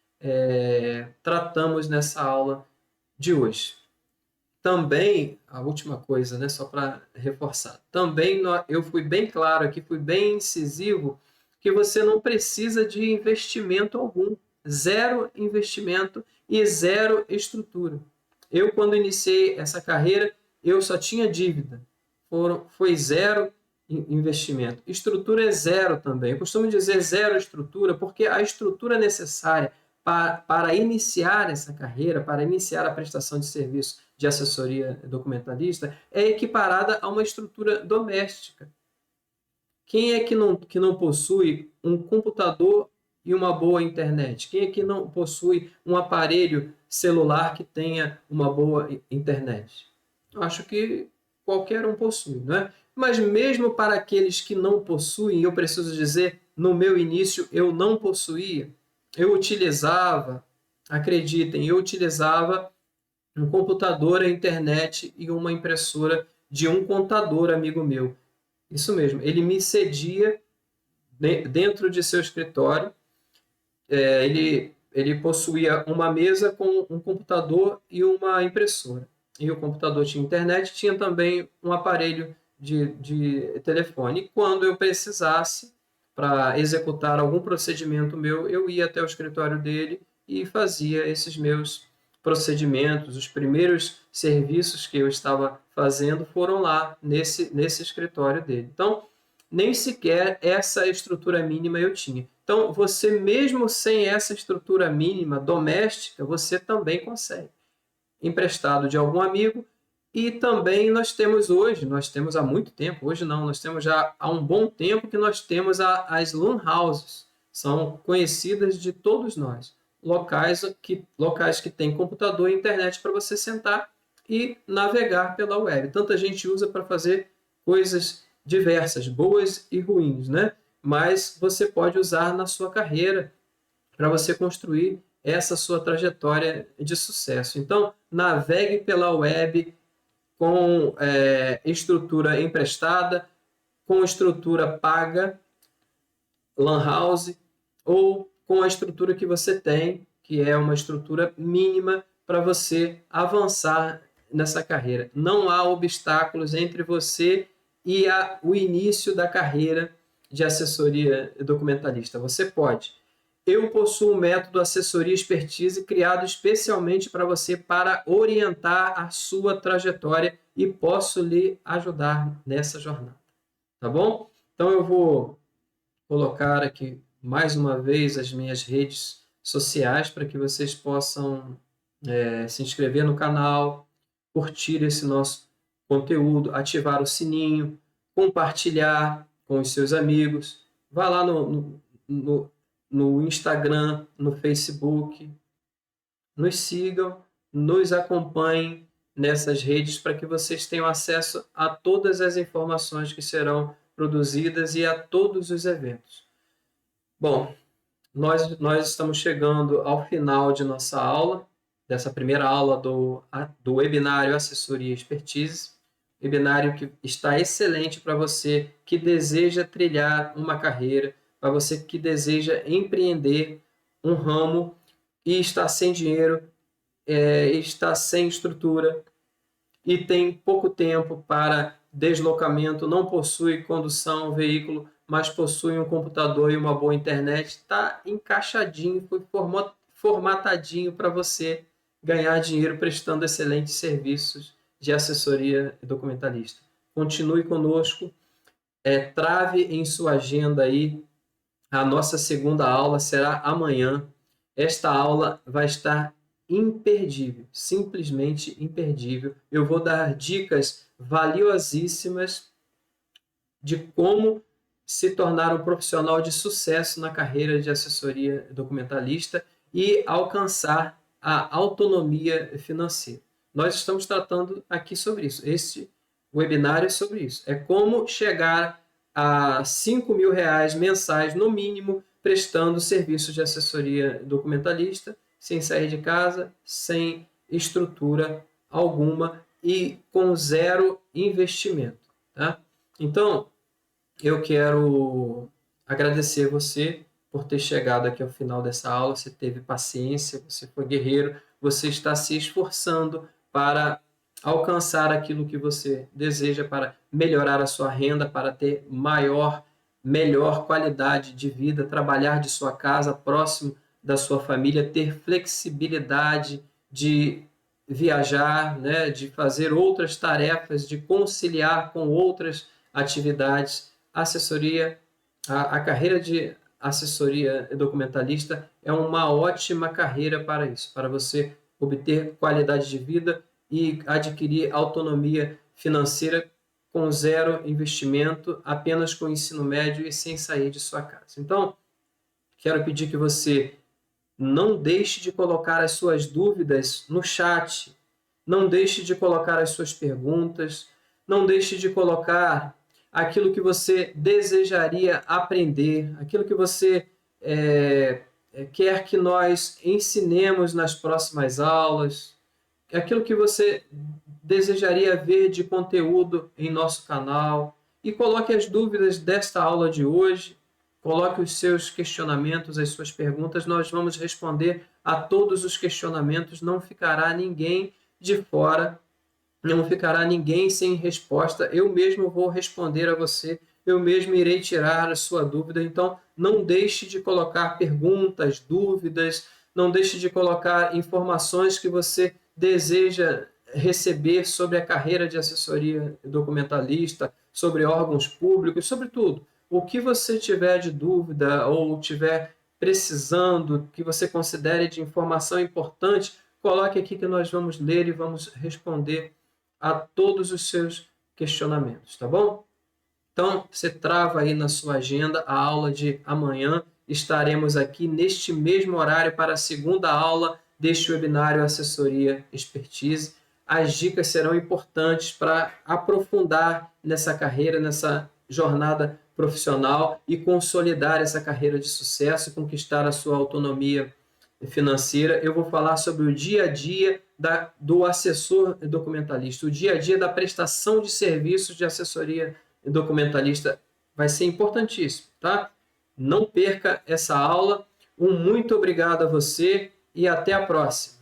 tratamos nessa aula de hoje. Também, a última coisa, né, só para reforçar, também eu fui bem claro aqui, fui bem incisivo, que você não precisa de investimento algum, zero investimento e zero estrutura. Eu, quando iniciei essa carreira, eu só tinha dívida, foi zero investimento. Estrutura é zero também. Eu costumo dizer zero estrutura, porque a estrutura necessária para iniciar essa carreira, para iniciar a prestação de serviço de assessoria documentalista, é equiparada a uma estrutura doméstica. Quem é que não possui um computador e uma boa internet? Quem é que não possui um aparelho celular que tenha uma boa internet? Eu acho que qualquer um possui, não é? Mas mesmo para aqueles que não possuem, eu preciso dizer, no meu início eu não possuía, eu utilizava, acreditem, eu utilizava um computador, a internet e uma impressora de um contador amigo meu. Isso mesmo, ele me cedia dentro de seu escritório, ele possuía uma mesa com um computador e uma impressora. E o computador tinha internet, tinha também um aparelho de telefone. E quando eu precisasse, para executar algum procedimento meu, eu ia até o escritório dele e fazia esses meus procedimentos. Os primeiros serviços que eu estava fazendo foram lá nesse escritório dele. Então, nem sequer essa estrutura mínima eu tinha. Então, você mesmo sem essa estrutura mínima doméstica, você também consegue. Emprestado de algum amigo. E também nós temos há muito tempo, hoje não, nós temos já há um bom tempo que nós temos as lan houses, são conhecidas de todos nós, locais que têm computador e internet para você sentar e navegar pela web. Tanta gente usa para fazer coisas diversas, boas e ruins, né? Mas você pode usar na sua carreira para você construir essa sua trajetória de sucesso. Então, navegue pela web com estrutura emprestada, com estrutura paga, lan house, ou com a estrutura que você tem, que é uma estrutura mínima para você avançar nessa carreira. Não há obstáculos entre você e o início da carreira de assessoria documentalista. Você pode. Eu possuo um método assessoria expertise criado especialmente para você, para orientar a sua trajetória, e posso lhe ajudar nessa jornada. Tá bom? Então eu vou colocar aqui mais uma vez as minhas redes sociais para que vocês possam se inscrever no canal, curtir esse nosso conteúdo, ativar o sininho, compartilhar com os seus amigos. Vá lá no Instagram, no Facebook, nos sigam, nos acompanhem nessas redes para que vocês tenham acesso a todas as informações que serão produzidas e a todos os eventos. Bom, nós estamos chegando ao final de nossa aula, dessa primeira aula do webinário Assessoria Expertise, webinário que está excelente para você que deseja trilhar uma carreira, para você que deseja empreender um ramo e está sem dinheiro, está sem estrutura e tem pouco tempo para deslocamento, não possui condução, veículo, mas possui um computador e uma boa internet, está encaixadinho, foi formatadinho para você ganhar dinheiro prestando excelentes serviços de assessoria documentalista. Continue conosco, trave em sua agenda aí, a nossa segunda aula será amanhã. Esta aula vai estar imperdível, simplesmente imperdível. Eu vou dar dicas valiosíssimas de como se tornar um profissional de sucesso na carreira de assessoria documentalista e alcançar a autonomia financeira. Nós estamos tratando aqui sobre isso. Este webinário é sobre isso. É como chegar a R$5.000 mensais, no mínimo, prestando serviços de assessoria documentalista, sem sair de casa, sem estrutura alguma e com zero investimento. Tá? Então, eu quero agradecer você por ter chegado aqui ao final dessa aula. Você teve paciência, você foi guerreiro, você está se esforçando para alcançar aquilo que você deseja, para melhorar a sua renda, para ter melhor qualidade de vida, trabalhar de sua casa, próximo da sua família, ter flexibilidade de viajar, né, de fazer outras tarefas, de conciliar com outras atividades. A carreira de assessoria documentalista é uma ótima carreira para isso, para você obter qualidade de vida e adquirir autonomia financeira com zero investimento, apenas com ensino médio e sem sair de sua casa. Então, quero pedir que você não deixe de colocar as suas dúvidas no chat, não deixe de colocar as suas perguntas, não deixe de colocar aquilo que você desejaria aprender, aquilo que você quer que nós ensinemos nas próximas aulas, aquilo que você desejaria ver de conteúdo em nosso canal, e coloque as dúvidas desta aula de hoje, coloque os seus questionamentos, as suas perguntas, nós vamos responder a todos os questionamentos, não ficará ninguém de fora, não ficará ninguém sem resposta, eu mesmo vou responder a você, eu mesmo irei tirar a sua dúvida, então não deixe de colocar perguntas, dúvidas, não deixe de colocar informações que você deseja receber sobre a carreira de assessoria documentalista, sobre órgãos públicos, sobre tudo. O que você tiver de dúvida ou tiver precisando, que você considere de informação importante, coloque aqui que nós vamos ler e vamos responder a todos os seus questionamentos, tá bom? Então, você trava aí na sua agenda a aula de amanhã. Estaremos aqui neste mesmo horário para a segunda aula deste webinário Assessoria Expertise. As dicas serão importantes para aprofundar nessa carreira, nessa jornada profissional e consolidar essa carreira de sucesso, conquistar a sua autonomia financeira. Eu vou falar sobre o dia a dia do assessor documentalista, o dia a dia da prestação de serviços de assessoria documentalista. Vai ser importantíssimo, tá? Não perca essa aula. Um muito obrigado a você e até a próxima.